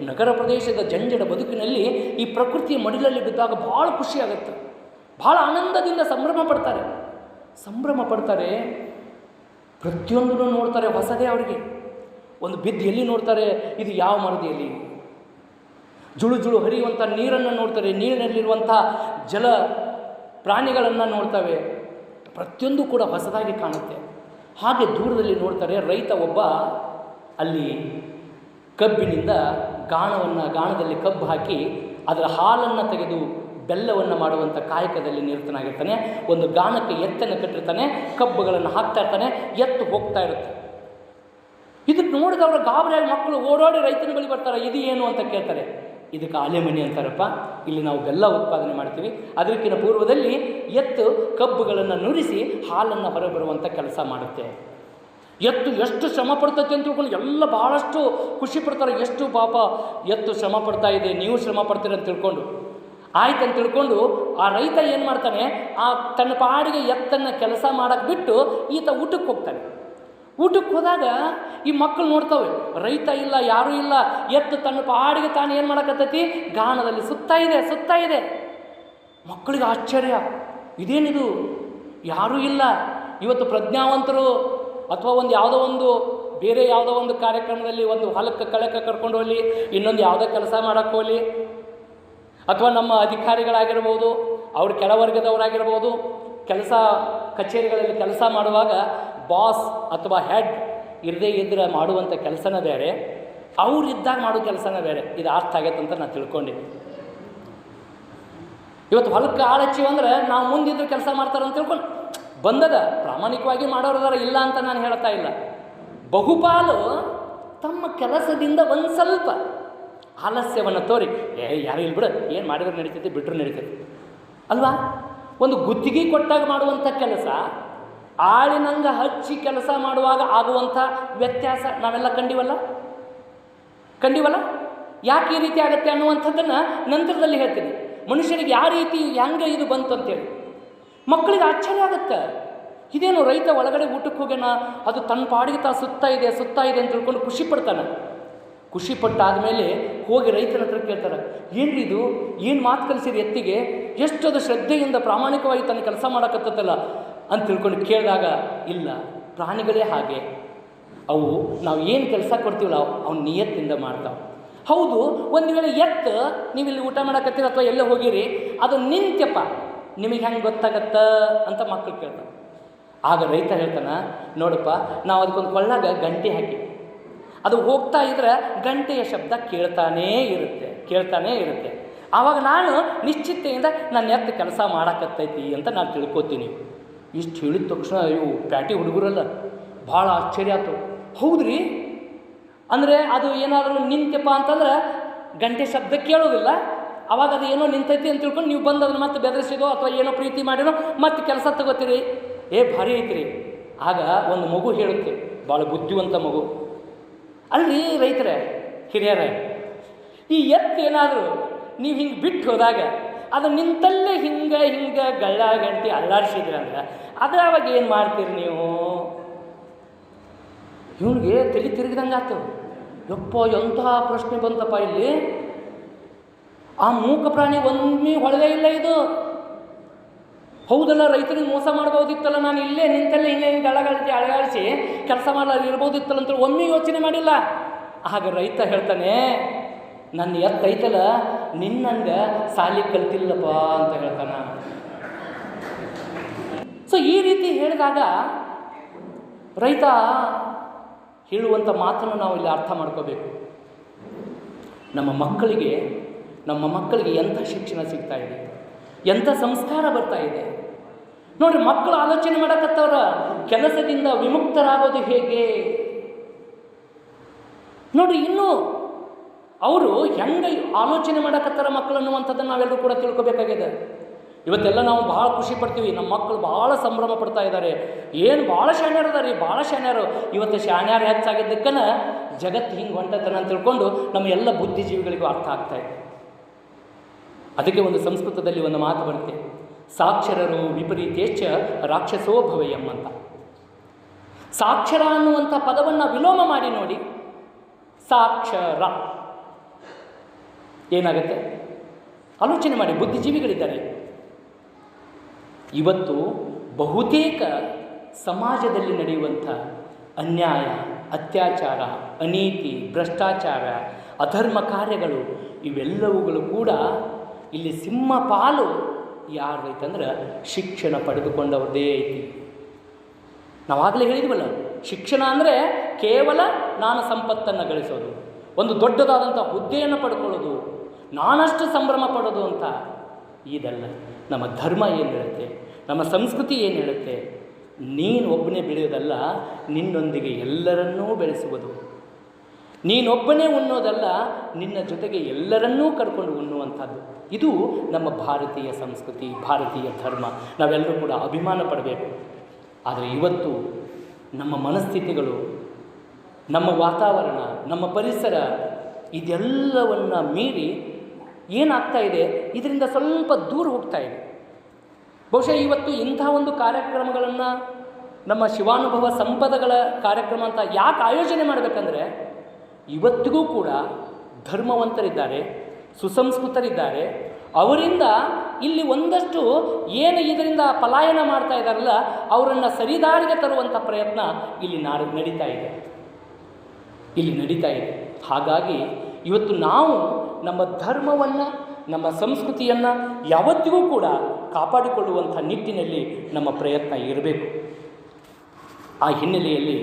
ನಗರ ಪ್ರದೇಶದ ಜಂಜಡ ಬದುಕಿನಲ್ಲಿ ಈ ಪ್ರಕೃತಿಯ ಮಡಿಲಲ್ಲಿ ಬಿದ್ದಾಗ ಭಾಳ ಖುಷಿಯಾಗುತ್ತೆ, ಭಾಳ ಆನಂದದಿಂದ ಸಂಭ್ರಮ ಪಡ್ತಾರೆ. ಪ್ರತಿಯೊಂದನ್ನು ನೋಡ್ತಾರೆ, ಹೊಸದೇ ಅವರಿಗೆ. ಒಂದು ಬಿದ್ದು ಎಲ್ಲಿ ನೋಡ್ತಾರೆ, ಇದು ಯಾವ ಮರದ ಎಲ್ಲಿ, ಜುಳು ಜುಳು ಹರಿಯುವಂಥ ನೀರನ್ನು ನೋಡ್ತಾರೆ, ನೀರಿನಲ್ಲಿರುವಂಥ ಜಲ ಪ್ರಾಣಿಗಳನ್ನು ನೋಡ್ತವೆ. ಪ್ರತಿಯೊಂದು ಕೂಡ ಹೊಸದಾಗಿ ಕಾಣುತ್ತೆ. ಹಾಗೆ ದೂರದಲ್ಲಿ ನೋಡ್ತಾರೆ, ರೈತ ಒಬ್ಬ ಅಲ್ಲಿ ಕಬ್ಬಿನಿಂದ ಗಾಣದಲ್ಲಿ ಕಬ್ಬು ಹಾಕಿ ಅದರ ಹಾಲನ್ನು ತೆಗೆದು ಬೆಲ್ಲವನ್ನು ಮಾಡುವಂಥ ಕಾಯಕದಲ್ಲಿ ನಿರತನಾಗಿರ್ತಾನೆ. ಒಂದು ಗಾಣಕ್ಕೆ ಎತ್ತನ್ನು ಕಟ್ಟಿರ್ತಾನೆ, ಕಬ್ಬುಗಳನ್ನು ಹಾಕ್ತಾ ಇರ್ತಾನೆ, ಎತ್ತು ಹೋಗ್ತಾ ಇರುತ್ತೆ. ಇದಕ್ಕೆ ನೋಡಿದವರು ಗಾಬರಿಯಾಗಿ ಮಕ್ಕಳು ಓಡಾಡಿ ರೈತನ ಬಳಿ ಬರ್ತಾರೆ. ಇದು ಏನು ಅಂತ ಕೇಳ್ತಾರೆ. ಇದಕ್ಕೆ ಆಲೆಮಣಿ ಅಂತಾರಪ್ಪ, ಇಲ್ಲಿ ನಾವು ಬೆಲ್ಲ ಉತ್ಪಾದನೆ ಮಾಡ್ತೀವಿ. ಅದಕ್ಕಿಂತ ಪೂರ್ವದಲ್ಲಿ ಎತ್ತು ಕಬ್ಬುಗಳನ್ನು ನುರಿಸಿ ಹಾಲನ್ನು ಹೊರಬರುವಂಥ ಕೆಲಸ ಮಾಡುತ್ತೆ. ಎತ್ತು ಎಷ್ಟು ಶ್ರಮ ಪಡ್ತೈತೆ ಅಂತ ತಿಳ್ಕೊಂಡು ಎಲ್ಲ ಭಾಳಷ್ಟು ಖುಷಿ ಪಡ್ತಾರೆ. ಎಷ್ಟು ಪಾಪ ಎತ್ತು ಶ್ರಮ ಪಡ್ತಾ ಇದೆ, ನೀವು ಶ್ರಮ ಪಡ್ತೀರ ಅಂತ ತಿಳ್ಕೊಂಡು ಆಯ್ತು ಅಂತ ತಿಳ್ಕೊಂಡು ಆ ರೈತ ಏನು ಮಾಡ್ತಾನೆ, ಆ ತನ್ನ ಪಾಡಿಗೆ ಎತ್ತನ್ನು ಕೆಲಸ ಮಾಡೋಕ್ಕೆ ಬಿಟ್ಟು ಈತ ಊಟಕ್ಕೆ ಹೋಗ್ತಾನೆ. ಊಟಕ್ಕೆ ಹೋದಾಗ ಈ ಮಕ್ಕಳು ನೋಡ್ತವೆ, ರೈತ ಇಲ್ಲ, ಯಾರೂ ಇಲ್ಲ, ಎತ್ತು ತನ್ನ ಪಾಡಿಗೆ ತಾನು ಏನು ಮಾಡೋಕತ್ತೈತಿ, ಗಾಣದಲ್ಲಿ ಸುತ್ತಾ ಇದೆ. ಮಕ್ಕಳಿಗೆ ಆಶ್ಚರ್ಯ, ಇದೇನಿದು, ಯಾರೂ ಇಲ್ಲ. ಇವತ್ತು ಪ್ರಜ್ಞಾವಂತರು ಅಥವಾ ಬೇರೆ ಯಾವುದೋ ಒಂದು ಕಾರ್ಯಕ್ರಮದಲ್ಲಿ ಒಂದು ಹೊಲಕ್ಕೆ ಕಳೆಕ್ಕೆ ಕರ್ಕೊಂಡು ಹೋಗಲಿ, ಇನ್ನೊಂದು ಯಾವುದೋ ಕೆಲಸ ಮಾಡೋಕ್ಕೆ ಹೋಗಲಿ, ಅಥವಾ ನಮ್ಮ ಅಧಿಕಾರಿಗಳಾಗಿರ್ಬೋದು, ಅವ್ರ ಕೆಳವರ್ಗದವರಾಗಿರ್ಬೋದು, ಕೆಲಸ ಕಚೇರಿಗಳಲ್ಲಿ ಕೆಲಸ ಮಾಡುವಾಗ ಬಾಸ್ ಅಥವಾ ಹೆಡ್ ಇರದೇ ಇದ್ರೆ ಮಾಡುವಂಥ ಕೆಲಸನ ಬೇರೆ, ಅವರಿದ್ದಾಗ ಮಾಡೋ ಕೆಲಸನ ಬೇರೆ. ಇದು ಅರ್ಥ ಆಗೈತೆ ಅಂತ ನಾನು ತಿಳ್ಕೊಂಡಿದ್ದೆ. ಇವತ್ತು ಹೊಲಕ್ಕೆ ಆಳಚ್ಚಿವಂದ್ರೆ ನಾವು ಮುಂದಿದ್ರೆ ಕೆಲಸ ಮಾಡ್ತಾರಂತ ತಿಳ್ಕೊಂಡು ಬಂದದ. ಪ್ರಾಮಾಣಿಕವಾಗಿ ಮಾಡೋರದಾರ, ಇಲ್ಲ ಅಂತ ನಾನು ಹೇಳ್ತಾ ಇಲ್ಲ. ಬಹುಪಾಲು ತಮ್ಮ ಕೆಲಸದಿಂದ ಒಂದು ಸ್ವಲ್ಪ ಆಲಸ್ಯವನ್ನು ತೋರಿ, ಯಾರು ಇಲ್ಲಿ ಬಿಡು, ಏನು ಮಾಡಿದ್ರೆ ನಡೀತೈತಿ, ಬಿಟ್ಟರು ನಡೀತೈತಿ ಅಲ್ವಾ. ಒಂದು ಗುತ್ತಿಗೆ ಕೊಟ್ಟಾಗ ಮಾಡುವಂಥ ಕೆಲಸ, ಆಳಿನಂಗೆ ಹಚ್ಚಿ ಕೆಲಸ ಮಾಡುವಾಗ ಆಗುವಂಥ ವ್ಯತ್ಯಾಸ ನಾವೆಲ್ಲ ಕಂಡಿವಲ್ಲ. ಯಾಕೆ ಈ ರೀತಿ ಆಗುತ್ತೆ ಅನ್ನುವಂಥದ್ದನ್ನು ನಂತರದಲ್ಲಿ ಹೇಳ್ತೀನಿ. ಮನುಷ್ಯರಿಗೆ ಯಾವ ರೀತಿ ಹೆಂಗೆ ಇದು ಬಂತು ಅಂತೇಳಿ ಮಕ್ಕಳಿಗೆ ಆಶ್ಚರ್ಯ ಆಗುತ್ತೆ. ಇದೇನು ರೈತ ಒಳಗಡೆ ಊಟಕ್ಕೆ ಹೋಗ್ಯಾನ, ಅದು ತನ್ನ ಪಾಡಿಗೆ ಸುತ್ತಾ ಇದೆ ಅಂತ ತಿಳ್ಕೊಂಡು ಖುಷಿ ಪಡ್ತಾನೆ. ಖುಷಿ ಪಟ್ಟಾದಮೇಲೆ ಹೋಗಿ ರೈತನ ಹತ್ರ ಕೇಳ್ತಾರೆ, ಏನ್ರಿ ಇದು, ಏನು ಮಾತು ಕಲಿಸಿರಿ ಎತ್ತಿಗೆ, ಎಷ್ಟದು ಶ್ರದ್ಧೆಯಿಂದ ಪ್ರಾಮಾಣಿಕವಾಗಿ ತನ್ನ ಕೆಲಸ ಮಾಡೋಕತ್ತಲ್ಲ ಅಂತ ತಿಳ್ಕೊಂಡು ಕೇಳಿದಾಗ, ಇಲ್ಲ, ಪ್ರಾಣಿಗಳೇ ಹಾಗೆ, ಅವು ನಾವು ಏನು ಕೆಲಸ ಕೊಡ್ತೀವಲ್ಲ ಅವ್ನು ನಿಯತ್ತಿಂದ ಮಾಡ್ತಾವೆ. ಹೌದು, ಒಂದು ವೇಳೆ ಎತ್ತು ನೀವಿಲ್ಲಿ ಊಟ ಮಾಡಕತ್ತೀರ ಅಥವಾ ಎಲ್ಲೇ ಹೋಗಿರಿ, ಅದು ನಿಂತ್ಯಪ್ಪ, ನಿಮಗೆ ಹೆಂಗೆ ಗೊತ್ತಾಗತ್ತ ಅಂತ ಮಕ್ಕಳು ಕೇಳ್ತಾರೆ. ಆಗ ರೈತ ಹೇಳ್ತಾನೆ, ನೋಡಪ್ಪ, ನಾವು ಅದಕ್ಕೊಂದು ಕೊಳ್ಳಾಗ ಗಂಟೆ ಹಾಕಿ ಅದು ಹೋಗ್ತಾ ಇದ್ರೆ ಗಂಟೆಯ ಶಬ್ದ ಕೇಳ್ತಾನೇ ಇರುತ್ತೆ. ಆವಾಗ ನಾನು ನಿಶ್ಚಿತೆಯಿಂದ ನನ್ನ ಎತ್ತು ಕೆಲಸ ಮಾಡಕತ್ತೈತಿ ಅಂತ ನಾನು ತಿಳ್ಕೊತೀನಿ. ಇಷ್ಟು ಹೇಳಿದ ತಕ್ಷಣ ಇವು ಪ್ಯಾಟಿ ಹುಡುಗರಲ್ಲ, ಭಾಳ ಆಶ್ಚರ್ಯ ಆಯ್ತು. ಹೌದ್ರಿ, ಅಂದರೆ ಅದು ಏನಾದರೂ ನಿಂತಪ್ಪ ಅಂತಂದ್ರೆ ಗಂಟೆ ಶಬ್ದ ಕೇಳೋದಿಲ್ಲ, ಆವಾಗ ಅದು ಏನೋ ನಿಂತೈತಿ ಅಂತ ತಿಳ್ಕೊಂಡು ನೀವು ಬಂದು ಅದನ್ನು ಮತ್ತೆ ಬೆದರಿಸಿದೋ ಅಥವಾ ಏನೋ ಪ್ರೀತಿ ಮಾಡಿರೋ ಮತ್ತೆ ಕೆಲಸ ತಗೋತೀರಿ, ಭಾರಿ ಐತ್ರಿ. ಆಗ ಒಂದು ಮಗು ಹೇಳುತ್ತೆ, ಭಾಳ ಬುದ್ಧಿವಂತ ಮಗು, ಅಲ್ರಿ ರೈತರೇ, ಹಿರಿಯರೇ, ಈ ಎತ್ತು ಏನಾದರೂ ನೀವು ಹಿಂಗೆ ಬಿಟ್ಟು ಹೋದಾಗ ಅದು ನಿಂತಲ್ಲೇ ಹಿಂಗೆ ಗಳ್ಳ ಗಂಟೆ ಅಲ್ಲಾಡಿಸಿದ್ರಂದ್ರೆ ಅದು ಅವಾಗ ಏನು ಮಾಡ್ತೀರಿ ನೀವು? ಇವನಿಗೆ ತಲೆ ತಿರುಗಿದಂಗೆ ಆಯ್ತು. ಯಪ್ಪ, ಎಂತಹ ಪ್ರಶ್ನೆ ಬಂತಪ್ಪ ಇಲ್ಲಿ. ಆ ಮೂಕ ಪ್ರಾಣಿ ಒಮ್ಮೆ ಹೊಳೆದೇ ಇಲ್ಲ ಇದು. ಹೌದಲ್ಲ, ರೈತರಿಗೆ ಮೋಸ ಮಾಡ್ಬೋದಿತ್ತಲ್ಲ, ನಾನು ಇಲ್ಲೇ ನಿಂತಲ್ಲೇ ಗಳಗಳಿಸಿ ಅಳಗಾಡಿಸಿ ಕೆಲಸ ಮಾಡಲು ಇರ್ಬೋದಿತ್ತಲ್ಲ ಅಂತ ಒಮ್ಮೆ ಯೋಚನೆ ಮಾಡಿಲ್ಲ. ಆಗ ರೈತ ಹೇಳ್ತಾನೆ, ನನ್ನ ಎತ್ತೈತಲ್ಲ ನಿನ್ನಂಗೆ ಸಾಲಿ ಕಲ್ತಿಲ್ಲಪ್ಪ ಅಂತ ಹೇಳ್ತಾನ. ಸೊ ಈ ರೀತಿ ಹೇಳಿದಾಗ ರೈತ ಹೇಳುವಂಥ ಮಾತನ್ನು ನಾವು ಇಲ್ಲಿ ಅರ್ಥ ಮಾಡ್ಕೋಬೇಕು. ನಮ್ಮ ಮಕ್ಕಳಿಗೆ ಎಂಥ ಶಿಕ್ಷಣ ಸಿಗ್ತಾ ಇದೆ, ಎಂಥ ಸಂಸ್ಕಾರ ಬರ್ತಾ ಇದೆ ನೋಡ್ರಿ. ಮಕ್ಕಳು ಆಲೋಚನೆ ಮಾಡಕತ್ತವ್ರ, ಕೆಲಸದಿಂದ ವಿಮುಕ್ತರಾಗೋದು ಹೇಗೆ ನೋಡ್ರಿ. ಇನ್ನೂ ಅವರು ಹೆಂಗೆ ಆಲೋಚನೆ ಮಾಡಕತ್ತಾರ ಮಕ್ಕಳು ಅನ್ನುವಂಥದ್ದನ್ನು ನಾವೆಲ್ಲರೂ ಕೂಡ ತಿಳ್ಕೊಬೇಕಾಗಿದೆ. ಇವತ್ತೆಲ್ಲ ನಾವು ಭಾಳ ಖುಷಿ ಪಡ್ತೀವಿ, ನಮ್ಮ ಮಕ್ಕಳು ಭಾಳ ಸಂಭ್ರಮ ಪಡ್ತಾ ಇದ್ದಾರೆ, ಏನು ಭಾಳ ಶಾಣ್ಯರು ಅದಾರಿ, ಭಾಳ ಶಾಣ್ಯರು. ಇವತ್ತು ಶಾಣ್ಯರು ಹೆಚ್ಚಾಗಿದ್ದಕ್ಕನ ಜಗತ್ತು ಹಿಂಗೆ ಹೊಂಟತನ ಅಂತ ತಿಳ್ಕೊಂಡು ನಮ್ಮ ಎಲ್ಲ ಬುದ್ಧಿಜೀವಿಗಳಿಗೂ ಅರ್ಥ ಆಗ್ತಾ ಇದೆ. ಅದಕ್ಕೆ ಒಂದು ಸಂಸ್ಕೃತದಲ್ಲಿ ಒಂದು ಮಾತು ಬರುತ್ತೆ, ಸಾಕ್ಷರರು ವಿಪರೀತೇಚ್ಛ ರಾಕ್ಷಸೋ ಭವೇಯಂ ಅಂತ. ಸಾಕ್ಷರ ಅನ್ನುವಂಥ ಪದವನ್ನು ವಿಲೋಮ ಮಾಡಿ ನೋಡಿ, ಸಾಕ್ಷರ ಏನಾಗುತ್ತೆ? ಆಲೋಚನೆ ಮಾಡಿ, ಬುದ್ಧಿಜೀವಿಗಳಿದ್ದಾರೆ. ಇವತ್ತು ಬಹುತೇಕ ಸಮಾಜದಲ್ಲಿ ನಡೆಯುವಂಥ ಅನ್ಯಾಯ, ಅತ್ಯಾಚಾರ, ಅನೀತಿ, ಭ್ರಷ್ಟಾಚಾರ, ಅಧರ್ಮ ಕಾರ್ಯಗಳು ಇವೆಲ್ಲವುಗಳು ಕೂಡ ಇಲ್ಲಿ ಸಿಂಹಪಾಲು ಯಾರೈತಂದ್ರೆ ಶಿಕ್ಷಣ ಪಡೆದುಕೊಂಡವ್ರದ್ದೇ ಐತಿ. ನಾವಾಗಲೇ ಹೇಳಿದ್ವಲ್ಲ, ಶಿಕ್ಷಣ ಅಂದರೆ ಕೇವಲ ನಾನು ಸಂಪತ್ತನ್ನು ಗಳಿಸೋದು, ಒಂದು ದೊಡ್ಡದಾದಂಥ ಹುದ್ದೆಯನ್ನು ಪಡ್ಕೊಳ್ಳೋದು, ನಾನಷ್ಟು ಸಂಭ್ರಮ ಪಡೋದು ಅಂತ ಇದಲ್ಲ. ನಮ್ಮ ಧರ್ಮ ಏನು ಹೇಳುತ್ತೆ, ನಮ್ಮ ಸಂಸ್ಕೃತಿ ಏನು ಹೇಳುತ್ತೆ, ನೀನು ಒಬ್ಬನೇ ಬೆಳೆಯೋದಲ್ಲ, ನಿನ್ನೊಂದಿಗೆ ಎಲ್ಲರನ್ನೂ ಬೆಳೆಸುವುದು. ನೀನೊಬ್ಬನೇ ಉಣ್ಣೋದಲ್ಲ, ನಿನ್ನ ಜೊತೆಗೆ ಎಲ್ಲರನ್ನೂ ಕರ್ಕೊಂಡು ಉಣ್ಣುವಂಥದ್ದು. ಇದು ನಮ್ಮ ಭಾರತೀಯ ಸಂಸ್ಕೃತಿ, ಭಾರತೀಯ ಧರ್ಮ. ನಾವೆಲ್ಲರೂ ಕೂಡ ಅಭಿಮಾನ ಪಡಬೇಕು. ಆದರೆ ಇವತ್ತು ನಮ್ಮ ಮನಸ್ಥಿತಿಗಳು, ನಮ್ಮ ವಾತಾವರಣ, ನಮ್ಮ ಪರಿಸರ ಇದೆಲ್ಲವನ್ನು ಮೀರಿ ಏನಾಗ್ತಾ ಇದೆ, ಇದರಿಂದ ಸ್ವಲ್ಪ ದೂರ ಹೋಗ್ತಾ ಇದೆ. ಬಹುಶಃ ಇವತ್ತು ಇಂಥ ಒಂದು ಕಾರ್ಯಕ್ರಮಗಳನ್ನು, ನಮ್ಮ ಶಿವಾನುಭವ ಸಂಪದಗಳ ಕಾರ್ಯಕ್ರಮ ಅಂತ ಯಾಕೆ ಆಯೋಜನೆ ಮಾಡಬೇಕಂದ್ರೆ, ಇವತ್ತಿಗೂ ಕೂಡ ಧರ್ಮವಂತರಿದ್ದಾರೆ, ಸುಸಂಸ್ಕೃತರಿದ್ದಾರೆ. ಅವರಿಂದ ಇಲ್ಲಿ ಒಂದಷ್ಟು ಏನು ಇದರಿಂದ ಪಲಾಯನ ಮಾಡ್ತಾ ಇದ್ದಾರಲ್ಲ, ಅವರನ್ನು ಸರಿದಾರಿಗೆ ತರುವಂಥ ಪ್ರಯತ್ನ ಇಲ್ಲಿ ನಡೀತಾ ಇದೆ. ಹಾಗಾಗಿ ಇವತ್ತು ನಾವು ನಮ್ಮ ಧರ್ಮವನ್ನು, ನಮ್ಮ ಸಂಸ್ಕೃತಿಯನ್ನು ಯಾವತ್ತಿಗೂ ಕೂಡ ಕಾಪಾಡಿಕೊಳ್ಳುವಂಥ ನಿಟ್ಟಿನಲ್ಲಿ ನಮ್ಮ ಪ್ರಯತ್ನ ಇರಬೇಕು. ಆ ಹಿನ್ನೆಲೆಯಲ್ಲಿ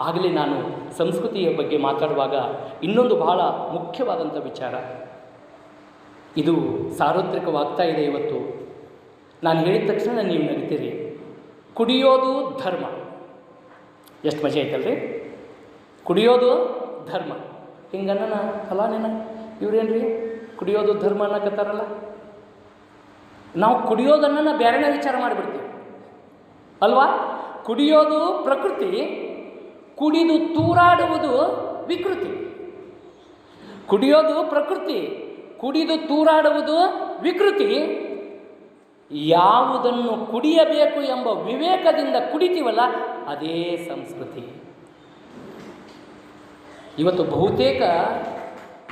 ಆಗಲೇ ನಾನು ಸಂಸ್ಕೃತಿಯ ಬಗ್ಗೆ ಮಾತಾಡುವಾಗ ಇನ್ನೊಂದು ಬಹಳ ಮುಖ್ಯವಾದಂಥ ವಿಚಾರ, ಇದು ಸಾರ್ವತ್ರಿಕವಾಗ್ತಾ ಇದೆ ಇವತ್ತು. ನಾನು ಹೇಳಿದ ತಕ್ಷಣ ನೀವು ನಗ್ತೀರಿ. ಕುಡಿಯೋದು ಧರ್ಮ. ಎಷ್ಟು ಮಜಾ ಐತಲ್ರಿ? ಕುಡಿಯೋದು ಧರ್ಮ. ಹಿಂಗನ್ನ ಫಲಾನೇನ ಇವ್ರೇನ್ರಿ ಕುಡಿಯೋದು ಧರ್ಮ ಅನ್ನಕತ್ತಾರಲ್ಲ. ನಾವು ಕುಡಿಯೋದನ್ನು ಬೇರೆನೇ ವಿಚಾರ ಮಾಡಿಬಿಡ್ತೀವಿ ಅಲ್ವಾ? ಕುಡಿಯೋದು ಪ್ರಕೃತಿ, ಕುಡಿದು ತೂರಾಡುವುದು ವಿಕೃತಿ. ಕುಡಿಯೋದು ಪ್ರಕೃತಿ, ಕುಡಿದು ತೂರಾಡುವುದು ವಿಕೃತಿ. ಯಾವುದನ್ನು ಕುಡಿಯಬೇಕು ಎಂಬ ವಿವೇಕದಿಂದ ಕುಡಿತೀವಲ್ಲ, ಅದೇ ಸಂಸ್ಕೃತಿ. ಇವತ್ತು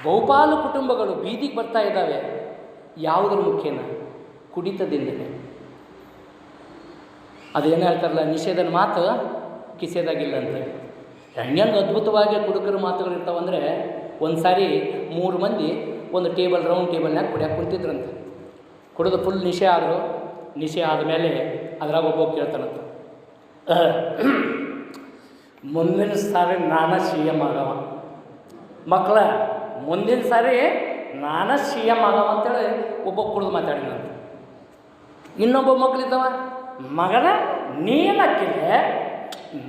ಬಹುಪಾಲು ಕುಟುಂಬಗಳು ಬೀದಿಗೆ ಬರ್ತಾ ಇದ್ದಾವೆ. ಯಾವುದರ ಮುಖ್ಯನ? ಕುಡಿತದಿಂದಲೇ. ಅದೇನು ಹೇಳ್ತಾರಲ್ಲ, ನಿಷೇಧನ ಮಾತು ಕಿಸೆದಾಗಿಲ್ಲ ಅಂತ. ಹೆಂಗೆ ಅದ್ಭುತವಾಗಿ ಕುಡುಕರ ಮಾತುಗಳು ಇರ್ತಾವಂದರೆ, ಒಂದು ಸಾರಿ 3 ಮಂದಿ ಒಂದು ರೌಂಡ್ ಟೇಬಲ್ನಾಗ ಕುಡಿಯೋಕೆ ಕುಂತಿದ್ರಂತೆ. ಕುಡಿದು ಫುಲ್ ನಿಶೆ ಆದರು. ನಿಶೆ ಆದಮೇಲೆ ಅದ್ರಾಗ ಒಬ್ಬ ಕೇಳ್ತಾನಂತ, ಮುಂದಿನ ಸಾರಿ ನಾನು CM ಆಗವ ಮಕ್ಕಳ, ಮುಂದಿನ ಸಾರಿ ನಾನು CM ಆಗವ ಅಂತೇಳಿ ಒಬ್ಬ ಕುಡಿದು ಮಾತಾಡಿದಂತ. ಇನ್ನೊಬ್ಬ ಮಕ್ಕಳಿದ್ದಾವ, ಮಗನ ನೀನಕ್ಕಿದೆ,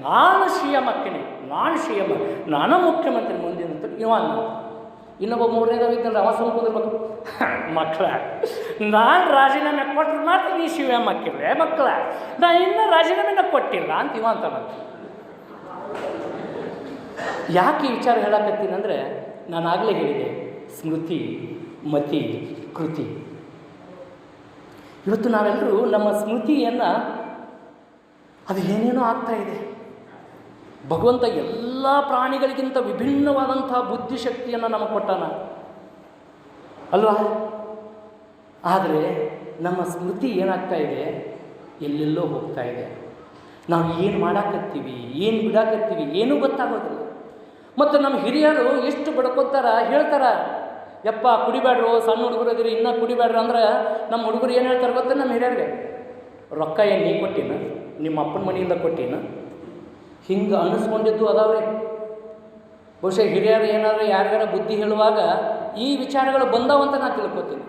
ನಾನು CM ಅಕ್ಕಿನಿ, ನಾನು ಮುಖ್ಯಮಂತ್ರಿ ಮುಂದಿನ ಇವ. ಇನ್ನೊಬ್ಬ 3ನೇದಾಗಿದ್ದಲ್ಲ, ಅವ ಸುಮ್ಕೊಂಡಿರ್ಬೇಕು. ಮಕ್ಕಳ, ನಾನು ರಾಜೀನಾಮೆ ಕೊಟ್ಟರೆ ಮಾತ್ರ ನೀ CM ಹಾಕಿರ್ರೆ ಮಕ್ಕಳ, ನಾ ಇನ್ನೂ ರಾಜೀನಾಮೆನ ಕೊಟ್ಟಿಲ್ಲ ಅಂತ ಇವ ಅಂತಾನಂತ. ಯಾಕೆ ಈ ವಿಚಾರ ಹೇಳಕತ್ತೀನಂದರೆ, ನಾನು ಆಗಲೇ ಹೇಳಿದೆ, ಸ್ಮೃತಿ, ಮತಿ, ಕೃತಿ. ಇವತ್ತು ನಾವೆಲ್ಲರೂ ನಮ್ಮ ಸ್ಮೃತಿಯನ್ನು, ಅದು ಏನೇನೋ ಆಗ್ತಾ ಇದೆ. ಭಗವಂತ ಎಲ್ಲ ಪ್ರಾಣಿಗಳಿಗಿಂತ ವಿಭಿನ್ನವಾದಂಥ ಬುದ್ಧಿಶಕ್ತಿಯನ್ನು ನಮಗೆ ಕೊಟ್ಟಾನ ಅಲ್ವಾ? ಆದರೆ ನಮ್ಮ ಸ್ಮೃತಿ ಏನಾಗ್ತಾ ಇದೆ, ಎಲ್ಲೆಲ್ಲೋ ಹೋಗ್ತಾ ಇದೆ. ನಾವು ಏನು ಮಾಡಾಕತ್ತೀವಿ, ಏನು ಬಿಡಾಕತ್ತೀವಿ ಏನೂ ಗೊತ್ತಾಗೋದಿಲ್ಲ. ಮತ್ತು ನಮ್ಮ ಹಿರಿಯರು ಎಷ್ಟು ಬಡ್ಕೊತಾರ, ಹೇಳ್ತಾರ, ಯಪ್ಪ ಕುಡಿಬೇಡ್ರು, ಸಣ್ಣ ಹುಡುಗರದಿರಿ ಇನ್ನೂ ಕುಡಿಬೇಡ್ರು ಅಂದ್ರೆ ನಮ್ಮ ಹುಡುಗರು ಏನು ಹೇಳ್ತಾರೆ ಗೊತ್ತಾ? ನಮ್ಮ ಹಿರಿಯರಿಗೆ, ರೊಕ್ಕ ಏನು ನೀ ಕೊಟ್ಟಿನ, ನಿಮ್ಮ ಅಪ್ಪನ ಮನೆಯಿಂದ ಕೊಟ್ಟಿನ, ಹಿಂಗೆ ಅನ್ನಿಸ್ಕೊಂಡಿದ್ದು ಅದಾವ್ರಿ. ಬಹುಶಃ ಹಿರಿಯರು ಏನಾದರೂ ಯಾರಿಗಾರ ಬುದ್ಧಿ ಹೇಳುವಾಗ ಈ ವಿಚಾರಗಳು ಬಂದಾವಂತ ನಾನು ತಿಳ್ಕೊತೀನಿ.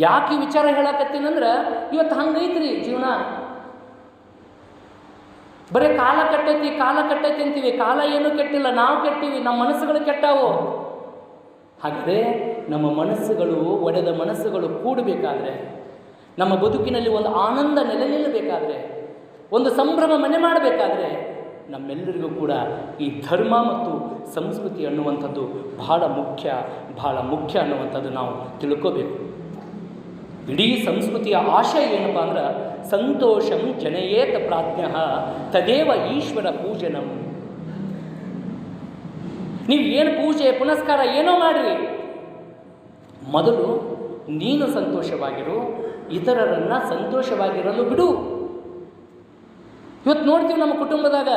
ಯಾಕೆ ಈ ವಿಚಾರ ಹೇಳಕತ್ತೀನಂದ್ರೆ, ಇವತ್ತು ಹಂಗೈತ್ರಿ ಜೀವನ. ಬರೀ ಕಾಲ ಕೆಟ್ಟೈತಿ ಅಂತೀವಿ. ಕಾಲ ಏನೂ ಕೆಟ್ಟಿಲ್ಲ, ನಾವು ಕೆಟ್ಟಿವಿ, ನಮ್ಮ ಮನಸ್ಸುಗಳು ಕೆಟ್ಟಾವು. ಹಾಗಾದರೆ ನಮ್ಮ ಮನಸ್ಸುಗಳು, ಒಡೆದ ಮನಸ್ಸುಗಳು ಕೂಡಬೇಕಾದ್ರೆ, ನಮ್ಮ ಬದುಕಿನಲ್ಲಿ ಒಂದು ಆನಂದ ನೆಲೆ ನಿಲ್ಲಬೇಕಾದ್ರೆ, ಒಂದು ಸಂಭ್ರಮ ಮನೆ ಮಾಡಬೇಕಾದ್ರೆ, ನಮ್ಮೆಲ್ಲರಿಗೂ ಕೂಡ ಈ ಧರ್ಮ ಮತ್ತು ಸಂಸ್ಕೃತಿ ಅನ್ನುವಂಥದ್ದು ಬಹಳ ಮುಖ್ಯ ಅನ್ನುವಂಥದ್ದು ನಾವು ತಿಳ್ಕೋಬೇಕು. ಇಡೀ ಸಂಸ್ಕೃತಿಯ ಆಶಯ ಏನಪ್ಪ ಅಂದ್ರೆ, ಸಂತೋಷಂ ಜನಯೇತ ಪ್ರಾಜ್ಞಃ ತದೇವ ಈಶ್ವರ ಪೂಜನಂ. ನೀವು ಏನು ಪೂಜೆ ಪುನಸ್ಕಾರ ಏನೋ ಮಾಡಿರಿ, ಮೊದಲು ನೀನು ಸಂತೋಷವಾಗಿರು, ಇತರರನ್ನು ಸಂತೋಷವಾಗಿರಲು ಬಿಡು. ಇವತ್ತು ನೋಡ್ತೀವಿ ನಮ್ಮ ಕುಟುಂಬದಾಗ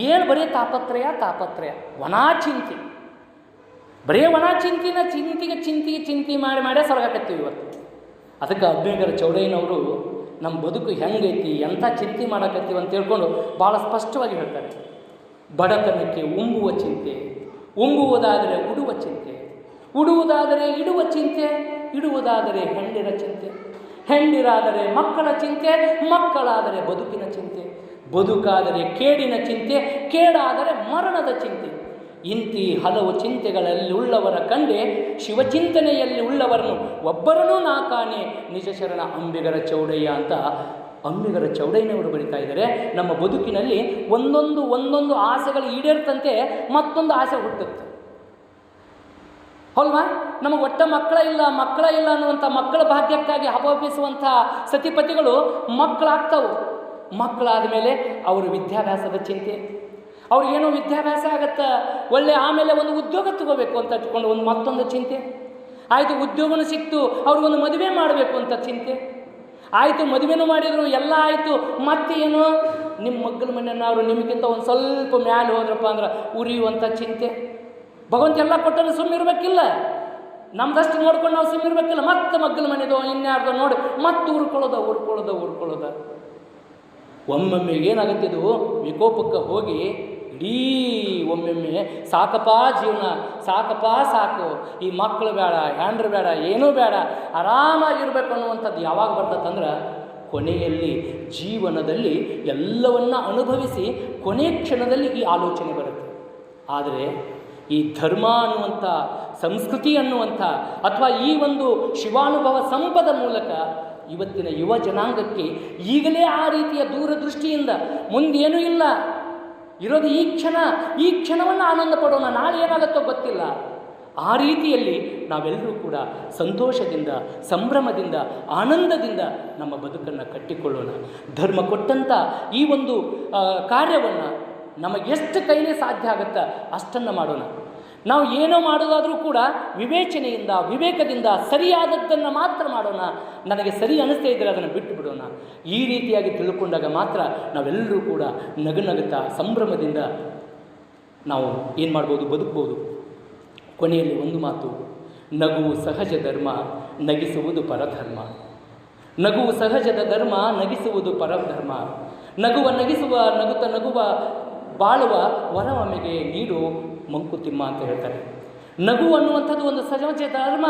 ಏನು ಬರೀ ತಾಪತ್ರಯ ಒಣಾ ಚಿಂತೆ, ಬರೀ ಒಣ ಚಿಂತೆ ಮಾಡಿ ಸೊರಗಾಕತ್ತೀವಿ ಇವತ್ತು. ಅದಕ್ಕೆ ಅಬ್ಬೇಗರ ಚೌಡಯ್ಯನವರು ನಮ್ಮ ಬದುಕು ಹೆಂಗೈತಿ, ಎಂಥ ಚಿಂತೆ ಮಾಡಕತ್ತೀವಿ ಅಂತ ಹೇಳ್ಕೊಂಡು ಭಾಳ ಸ್ಪಷ್ಟವಾಗಿ ಹೇಳ್ತಾರೆ. ಬಡತನಕ್ಕೆ ಉಂಬುವ ಚಿಂತೆ, ಉಂಬುವುದಾದರೆ ಉಡುವ ಚಿಂತೆ, ಉಡುವುದಾದರೆ ಇಡುವ ಚಿಂತೆ, ಇಡುವುದಾದರೆ ಹೆಂಡಿರ ಚಿಂತೆ, ಹೆಂಡಿರಾದರೆ ಮಕ್ಕಳ ಚಿಂತೆ, ಮಕ್ಕಳಾದರೆ ಬದುಕಿನ ಚಿಂತೆ, ಬದುಕಾದರೆ ಕೇಡಿನ ಚಿಂತೆ, ಕೇಡಾದರೆ ಮರಣದ ಚಿಂತೆ. ಇಂತಿ ಹಲವು ಚಿಂತೆಗಳಲ್ಲಿ ಉಳ್ಳವರ ಕಂಡೆ ಶಿವಚಿಂತನೆಯಲ್ಲಿ ಉಳ್ಳವರನ್ನು ಒಬ್ಬರನ್ನೂ ನಾ ಕಾಣೆ ನಿಜ ಶರಣ ಅಂಬಿಗರ ಚೌಡಯ್ಯ ಅಂತ ಅಂಬಿಗರ ಚೌಡಯ್ಯನವರು ಬರೀತಾ ಇದ್ದಾರೆ. ನಮ್ಮ ಬದುಕಿನಲ್ಲಿ ಒಂದೊಂದು ಆಸೆಗಳು ಈಡೇರ್ತಂತೆ ಮತ್ತೊಂದು ಆಸೆ ಹುಟ್ಟುತ್ತೆ, ಹೌಲ್ವಾ? ನಮಗೆ ಒಟ್ಟ ಮಕ್ಕಳ ಇಲ್ಲ ಅನ್ನುವಂಥ ಮಕ್ಕಳ ಭಾಗ್ಯಕ್ಕಾಗಿ ಹಪಹಪಿಸುವಂಥ ಸತಿಪತಿಗಳು ಮಕ್ಕಳಾಗ್ತಾವು. ಮಕ್ಕಳಾದ ಮೇಲೆ ಅವರು ವಿದ್ಯಾಭ್ಯಾಸದ ಚಿಂತೆ, ಅವ್ರಿಗೇನೋ ವಿದ್ಯಾಭ್ಯಾಸ ಆಗತ್ತೆ, ಒಳ್ಳೆ ಆಮೇಲೆ ಒಂದು ಉದ್ಯೋಗ ತಗೋಬೇಕು ಅಂತ ಹಚ್ಕೊಂಡು ಮತ್ತೊಂದು ಚಿಂತೆ ಆಯಿತು. ಉದ್ಯೋಗನೂ ಸಿಕ್ತು, ಅವ್ರಿಗೊಂದು ಮದುವೆ ಮಾಡಬೇಕು ಅಂತ ಚಿಂತೆ ಆಯಿತು. ಮದುವೆನೂ ಮಾಡಿದರು, ಎಲ್ಲ ಆಯಿತು. ಮತ್ತೇನು ನಿಮ್ಮ ಮಗ್ಗಲ ಮನೆಯವರು ನಿಮಗಿಂತ ಒಂದು ಸ್ವಲ್ಪ ಮ್ಯಾಲೆ ಹೋದ್ರಪ್ಪ ಅಂದ್ರೆ ಉರಿಯುವಂಥ ಚಿಂತೆ. ಭಗವಂತ ಎಲ್ಲ ಕೊಟ್ಟನ್ನು ಸುಮ್ಮಿರ್ಬೇಕಿಲ್ಲ, ನಮ್ದಷ್ಟು ನೋಡ್ಕೊಂಡು ನಾವು ಸುಮ್ಮಿರ್ಬೇಕಿಲ್ಲ. ಮತ್ತೆ ಮಗ್ಗಲ ಮನೆದೋ ಇನ್ಯಾರ್ದೋ ನೋಡಿ ಮತ್ತೆ ಉರ್ಕೊಳ್ಳೋದ. ಒಮ್ಮೊಮ್ಮೆ ಏನಾಗುತ್ತಿದ್ದು ವಿಕೋಪಕ್ಕೆ ಹೋಗಿ ಇಡೀ ಒಮ್ಮೊಮ್ಮೆ ಸಾಕಪ್ಪ ಜೀವನ, ಸಾಕು, ಈ ಮಕ್ಕಳು ಬೇಡ, ಹ್ಯಾಂಡ್ರು ಬೇಡ, ಏನೂ ಬೇಡ, ಆರಾಮಾಗಿರ್ಬೇಕು ಅನ್ನುವಂಥದ್ದು ಯಾವಾಗ ಬರ್ತದಂದ್ರೆ ಕೊನೆಯಲ್ಲಿ ಜೀವನದಲ್ಲಿ ಎಲ್ಲವನ್ನ ಅನುಭವಿಸಿ ಕೊನೆಯ ಕ್ಷಣದಲ್ಲಿ ಈ ಆಲೋಚನೆ ಬರುತ್ತೆ. ಆದರೆ ಈ ಧರ್ಮ ಅನ್ನುವಂಥ ಸಂಸ್ಕೃತಿ ಅನ್ನುವಂಥ ಅಥವಾ ಈ ಒಂದು ಶಿವಾನುಭವ ಸಂಪದ ಮೂಲಕ ಇವತ್ತಿನ ಯುವ ಜನಾಂಗಕ್ಕೆ ಈಗಲೇ ಆ ರೀತಿಯ ದೂರದೃಷ್ಟಿಯಿಂದ ಮುಂದೇನೂ ಇಲ್ಲ, ಇರೋದು ಈ ಕ್ಷಣವನ್ನು ಆನಂದ ಪಡೋಣ, ನಾಳೆ ಏನಾಗುತ್ತೋ ಗೊತ್ತಿಲ್ಲ. ಆ ರೀತಿಯಲ್ಲಿ ನಾವೆಲ್ಲರೂ ಕೂಡ ಸಂತೋಷದಿಂದ, ಸಂಭ್ರಮದಿಂದ, ಆನಂದದಿಂದ ನಮ್ಮ ಬದುಕನ್ನು ಕಟ್ಟಿಕೊಳ್ಳೋಣ. ಧರ್ಮ ಕೊಟ್ಟಂಥ ಈ ಒಂದು ಕಾರ್ಯವನ್ನು ನಮಗೆಷ್ಟು ಕೈಲೇ ಸಾಧ್ಯ ಆಗುತ್ತಾ ಅಷ್ಟನ್ನು ಮಾಡೋಣ. ನಾವು ಏನೋ ಮಾಡೋದಾದರೂ ಕೂಡ ವಿವೇಚನೆಯಿಂದ, ವಿವೇಕದಿಂದ ಸರಿಯಾದದ್ದನ್ನು ಮಾತ್ರ ಮಾಡೋಣ. ನನಗೆ ಸರಿ ಅನಿಸ್ತೇ ಇದ್ದರೆ ಅದನ್ನು ಬಿಟ್ಟು ಬಿಡೋಣ. ಈ ರೀತಿಯಾಗಿ ತಿಳ್ಕೊಂಡಾಗ ಮಾತ್ರ ನಾವೆಲ್ಲರೂ ಕೂಡ ನಗುತ್ತಾ ಸಂಭ್ರಮದಿಂದ ನಾವು ಏನು ಮಾಡ್ಬೋದು, ಬದುಕ್ಬೋದು. ಕೊನೆಯಲ್ಲಿ ಒಂದು ಮಾತು, ನಗುವು ಸಹಜ ಧರ್ಮ, ನಗಿಸುವುದು ಪರಧರ್ಮ. ನಗುವು ಸಹಜದ ಧರ್ಮ, ನಗಿಸುವುದು ಪರಧರ್ಮ. ನಗುವ ಬಾಳುವ ವರವಮೆಗೆ ನೀಡು ಮಂಕುತಿಮ್ಮ ಅಂತ ಹೇಳ್ತಾರೆ. ನಗು ಅನ್ನುವಂಥದ್ದು ಒಂದು ಸಹಜ ಧರ್ಮ.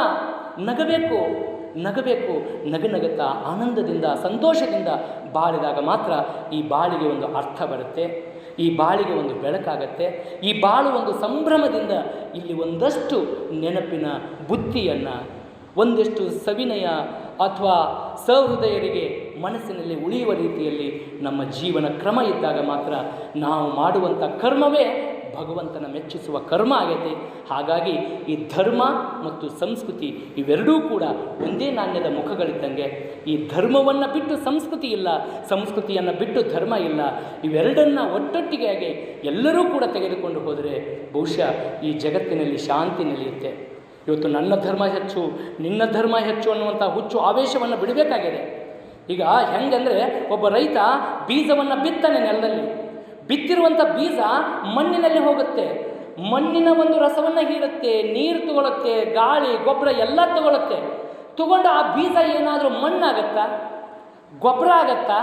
ನಗಬೇಕು, ನಗುತ್ತಾ ಆನಂದದಿಂದ, ಸಂತೋಷದಿಂದ ಬಾಳಿದಾಗ ಮಾತ್ರ ಈ ಬಾಳಿಗೆ ಒಂದು ಅರ್ಥ ಬರುತ್ತೆ, ಈ ಬಾಳಿಗೆ ಒಂದು ಬೆಳಕಾಗತ್ತೆ. ಈ ಬಾಳು ಒಂದು ಸಂಭ್ರಮದಿಂದ ಇಲ್ಲಿ ಒಂದಷ್ಟು ನೆನಪಿನ ಬುದ್ಧಿಯನ್ನು, ಒಂದಷ್ಟು ಸವಿನಯ ಅಥವಾ ಸಹೃದಯರಿಗೆ ಮನಸ್ಸಿನಲ್ಲಿ ಉಳಿಯುವ ರೀತಿಯಲ್ಲಿ ನಮ್ಮ ಜೀವನ ಕ್ರಮ ಇದ್ದಾಗ ಮಾತ್ರ ನಾವು ಮಾಡುವಂಥ ಕರ್ಮವೇ ಭಗವಂತನ ಮೆಚ್ಚಿಸುವ ಕರ್ಮ ಆಗೈತೆ. ಹಾಗಾಗಿ ಈ ಧರ್ಮ ಮತ್ತು ಸಂಸ್ಕೃತಿ ಇವೆರಡೂ ಕೂಡ ಒಂದೇ ನಾಣ್ಯದ ಮುಖಗಳಿದ್ದಂಗೆ. ಈ ಧರ್ಮವನ್ನು ಬಿಟ್ಟು ಸಂಸ್ಕೃತಿ ಇಲ್ಲ, ಸಂಸ್ಕೃತಿಯನ್ನು ಬಿಟ್ಟು ಧರ್ಮ ಇಲ್ಲ. ಇವೆರಡನ್ನು ಒಟ್ಟೊಟ್ಟಿಗೆ ಎಲ್ಲರೂ ಕೂಡ ತೆಗೆದುಕೊಂಡು ಹೋದರೆ ಬಹುಶಃ ಈ ಜಗತ್ತಿನಲ್ಲಿ ಶಾಂತಿ ನೆಲೆಯುತ್ತೆ. ಇವತ್ತು ನನ್ನ ಧರ್ಮ ಹೆಚ್ಚು, ನಿನ್ನ ಧರ್ಮ ಹೆಚ್ಚು ಅನ್ನುವಂಥ ಹುಚ್ಚು ಆವೇಶವನ್ನು ಬಿಡಬೇಕಾಗಿದೆ. ಈಗ ಹೆಂಗಂದರೆ ಒಬ್ಬ ರೈತ ಬೀಜವನ್ನು ಬಿತ್ತಾನೆ, ನೆಲದಲ್ಲಿ ಬಿತ್ತಿರುವಂಥ ಬೀಜ ಮಣ್ಣಿನಲ್ಲಿ ಹೋಗುತ್ತೆ, ಮಣ್ಣಿನ ಒಂದು ರಸವನ್ನು ಹೀರುತ್ತೆ, ನೀರು ತಗೊಳುತ್ತೆ, ಗಾಳಿ ಗೊಬ್ಬರ ಎಲ್ಲ ತಗೊಂಡು ಆ ಬೀಜ ಏನಾದರೂ ಮಣ್ಣಾಗತ್ತಾ, ಗೊಬ್ಬರ ಆಗತ್ತಾ,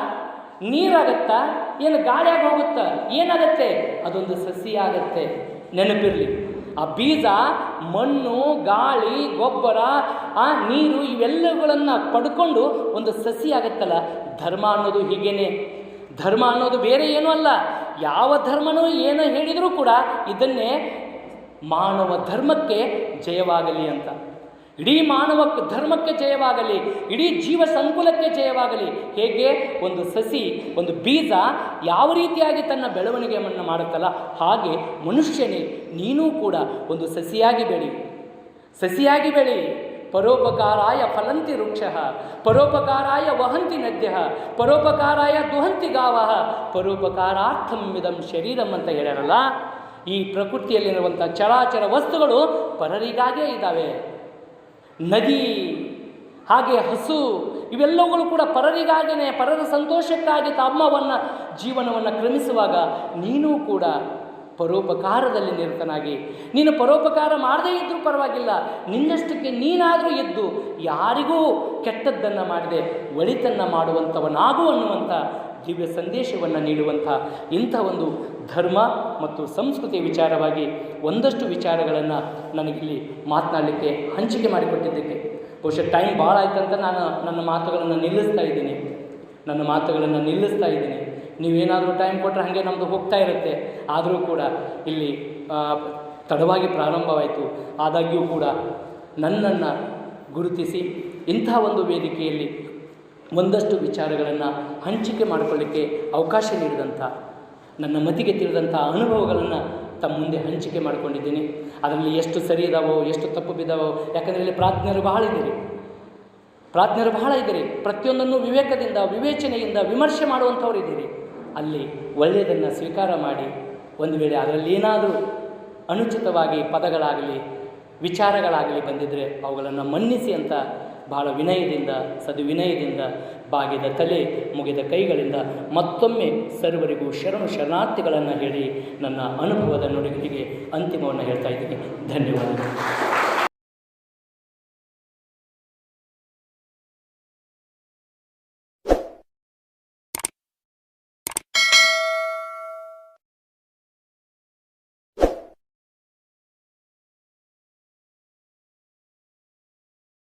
ನೀರಾಗತ್ತಾ, ಏನು ಗಾಳಿಯಾಗಿ ಹೋಗುತ್ತಾ, ಏನಾಗತ್ತೆ? ಅದೊಂದು ಸಸಿ ಆಗತ್ತೆ. ನೆನಪಿರಲಿ, ಆ ಬೀಜ ಮಣ್ಣು, ಗಾಳಿ, ಗೊಬ್ಬರ, ಆ ನೀರು ಇವೆಲ್ಲಗಳನ್ನು ಪಡ್ಕೊಂಡು ಒಂದು ಸಸಿ ಆಗತ್ತಲ್ಲ. ಧರ್ಮ ಅನ್ನೋದು ಹೀಗೇನೆ. ಧರ್ಮ ಅನ್ನೋದು ಬೇರೆ ಏನೂ ಅಲ್ಲ. ಯಾವ ಧರ್ಮನೂ ಏನೋ ಹೇಳಿದರೂ ಕೂಡ ಇದನ್ನೇ ಮಾನವ ಧರ್ಮಕ್ಕೆ ಜಯವಾಗಲಿ ಅಂತ, ಇಡೀ ಮಾನವ ಧರ್ಮಕ್ಕೆ ಜಯವಾಗಲಿ, ಇಡೀ ಜೀವ ಸಂಕುಲಕ್ಕೆ ಜಯವಾಗಲಿ. ಹೇಗೆ ಒಂದು ಸಸಿ, ಒಂದು ಬೀಜ ಯಾವ ರೀತಿಯಾಗಿ ತನ್ನ ಬೆಳವಣಿಗೆಯನ್ನು ಮಾಡುತ್ತಲ್ಲ, ಹಾಗೆ ಮನುಷ್ಯನೇ ನೀನೂ ಕೂಡ ಒಂದು ಸಸಿಯಾಗಿ ಬೆಳಿ. ಪರೋಪಕಾರಾಯ ಫಲಂತಿ ವೃಕ್ಷಃ, ಪರೋಪಕಾರಾಯ ವಹಂತಿ ನದ್ಯಃ, ಪರೋಪಕಾರಾಯ ದುಹಂತಿ ಗಾವಃ, ಪರೋಪಕಾರಾರ್ಥಂ ಇದಂ ಶರೀರಂ ಅಂತ ಹೇಳ್ಯಾರಲ್ಲ. ಈ ಪ್ರಕೃತಿಯಲ್ಲಿರುವಂಥ ಚರಾಚರ ವಸ್ತುಗಳು ಪರರಿಗಾಗೇ ಇದ್ದಾವೆ. ನದಿ, ಹಾಗೆ ಹಸು, ಇವೆಲ್ಲವುಗಳು ಕೂಡ ಪರರಿಗಾಗಿಯೇ, ಪರರ ಸಂತೋಷಕ್ಕಾಗಿ ತಮ್ಮವನ್ನು ಜೀವನವನ್ನು ಕ್ರಮಿಸುವಾಗ ನೀನೂ ಕೂಡ ಪರೋಪಕಾರದಲ್ಲಿ ನಿರತನಾಗಿ, ನೀನು ಪರೋಪಕಾರ ಮಾಡದೇ ಇದ್ದರೂ ಪರವಾಗಿಲ್ಲ, ನಿನ್ನಷ್ಟಕ್ಕೆ ನೀನಾದರೂ ಎದ್ದು ಯಾರಿಗೂ ಕೆಟ್ಟದ್ದನ್ನು ಮಾಡದೆ ಒಳಿತನ್ನು ಮಾಡುವಂಥವನಾಗು ಅನ್ನುವಂಥ ದಿವ್ಯ ಸಂದೇಶವನ್ನು ನೀಡುವಂಥ ಇಂಥ ಒಂದು ಧರ್ಮ ಮತ್ತು ಸಂಸ್ಕೃತಿಯ ವಿಚಾರವಾಗಿ ಒಂದಷ್ಟು ವಿಚಾರಗಳನ್ನು ನನಗಿಲ್ಲಿ ಮಾತನಾಡಲಿಕ್ಕೆ ಹಂಚಿಕೆ ಮಾಡಿಕೊಟ್ಟಿದ್ದಕ್ಕೆ ಬಹುಶಃ ಟೈಮ್ ಭಾಳ ಆಯ್ತಂತ ನಾನು ನನ್ನ ಮಾತುಗಳನ್ನು ನಿಲ್ಲಿಸ್ತಾ ಇದ್ದೀನಿ. ನೀವೇನಾದರೂ ಟೈಮ್ ಕೊಟ್ಟರೆ ಹಾಗೆ ನಮ್ಮದು ಹೋಗ್ತಾ ಇರುತ್ತೆ. ಆದರೂ ಕೂಡ ಇಲ್ಲಿ ತಡವಾಗಿ ಪ್ರಾರಂಭವಾಯಿತು. ಆದಾಗ್ಯೂ ಕೂಡ ನನ್ನನ್ನು ಗುರುತಿಸಿ ಇಂಥ ಒಂದು ವೇದಿಕೆಯಲ್ಲಿ ಒಂದಷ್ಟು ವಿಚಾರಗಳನ್ನು ಹಂಚಿಕೆ ಮಾಡಿಕೊಳ್ಳಿಕ್ಕೆ ಅವಕಾಶ ನೀಡಿದಂಥ, ನನ್ನ ಮತಿಗೆ ತಿಳಿದಂಥ ಅನುಭವಗಳನ್ನು ತಮ್ಮ ಮುಂದೆ ಹಂಚಿಕೆ ಮಾಡಿಕೊಂಡಿದ್ದೀನಿ. ಅದರಲ್ಲಿ ಎಷ್ಟು ಸರಿ ಇದ್ದಾವೋ, ಎಷ್ಟು ತಪ್ಪು ಬಿದ್ದಾವೋ, ಯಾಕಂದರೆ ಇಲ್ಲಿ ಪ್ರಾಜ್ಞರು ಬಹಳ ಇದ್ದೀರಿ. ಪ್ರತಿಯೊಂದನ್ನು ವಿವೇಕದಿಂದ, ವಿವೇಚನೆಯಿಂದ ವಿಮರ್ಶೆ ಮಾಡುವಂಥವ್ರು ಇದ್ದೀರಿ. ಅಲ್ಲಿ ಒಳ್ಳೆಯದನ್ನು ಸ್ವೀಕಾರ ಮಾಡಿ, ಒಂದು ವೇಳೆ ಅದರಲ್ಲಿ ಏನಾದರೂ ಅನುಚಿತವಾಗಿ ಪದಗಳಾಗಲಿ ವಿಚಾರಗಳಾಗಲಿ ಬಂದಿದ್ದರೆ ಅವುಗಳನ್ನು ಮನ್ನಿಸಿ ಅಂತ ಬಹಳ ವಿನಯದಿಂದ, ಸದ್ವಿನಯದಿಂದ, ಬಾಗಿದ ತಲೆ ಮುಗಿದ ಕೈಗಳಿಂದ ಮತ್ತೊಮ್ಮೆ ಸರ್ವರಿಗೂ ಶರಣಾರ್ಥಿಗಳನ್ನು ಹೇಳಿ ನನ್ನ ಅನುಭವದ ನುಡಿಗಳಿಗೆ ಅಂತಿಮವನ್ನು ಹೇಳ್ತಾ ಇದ್ದೀನಿ. ಧನ್ಯವಾದಗಳು.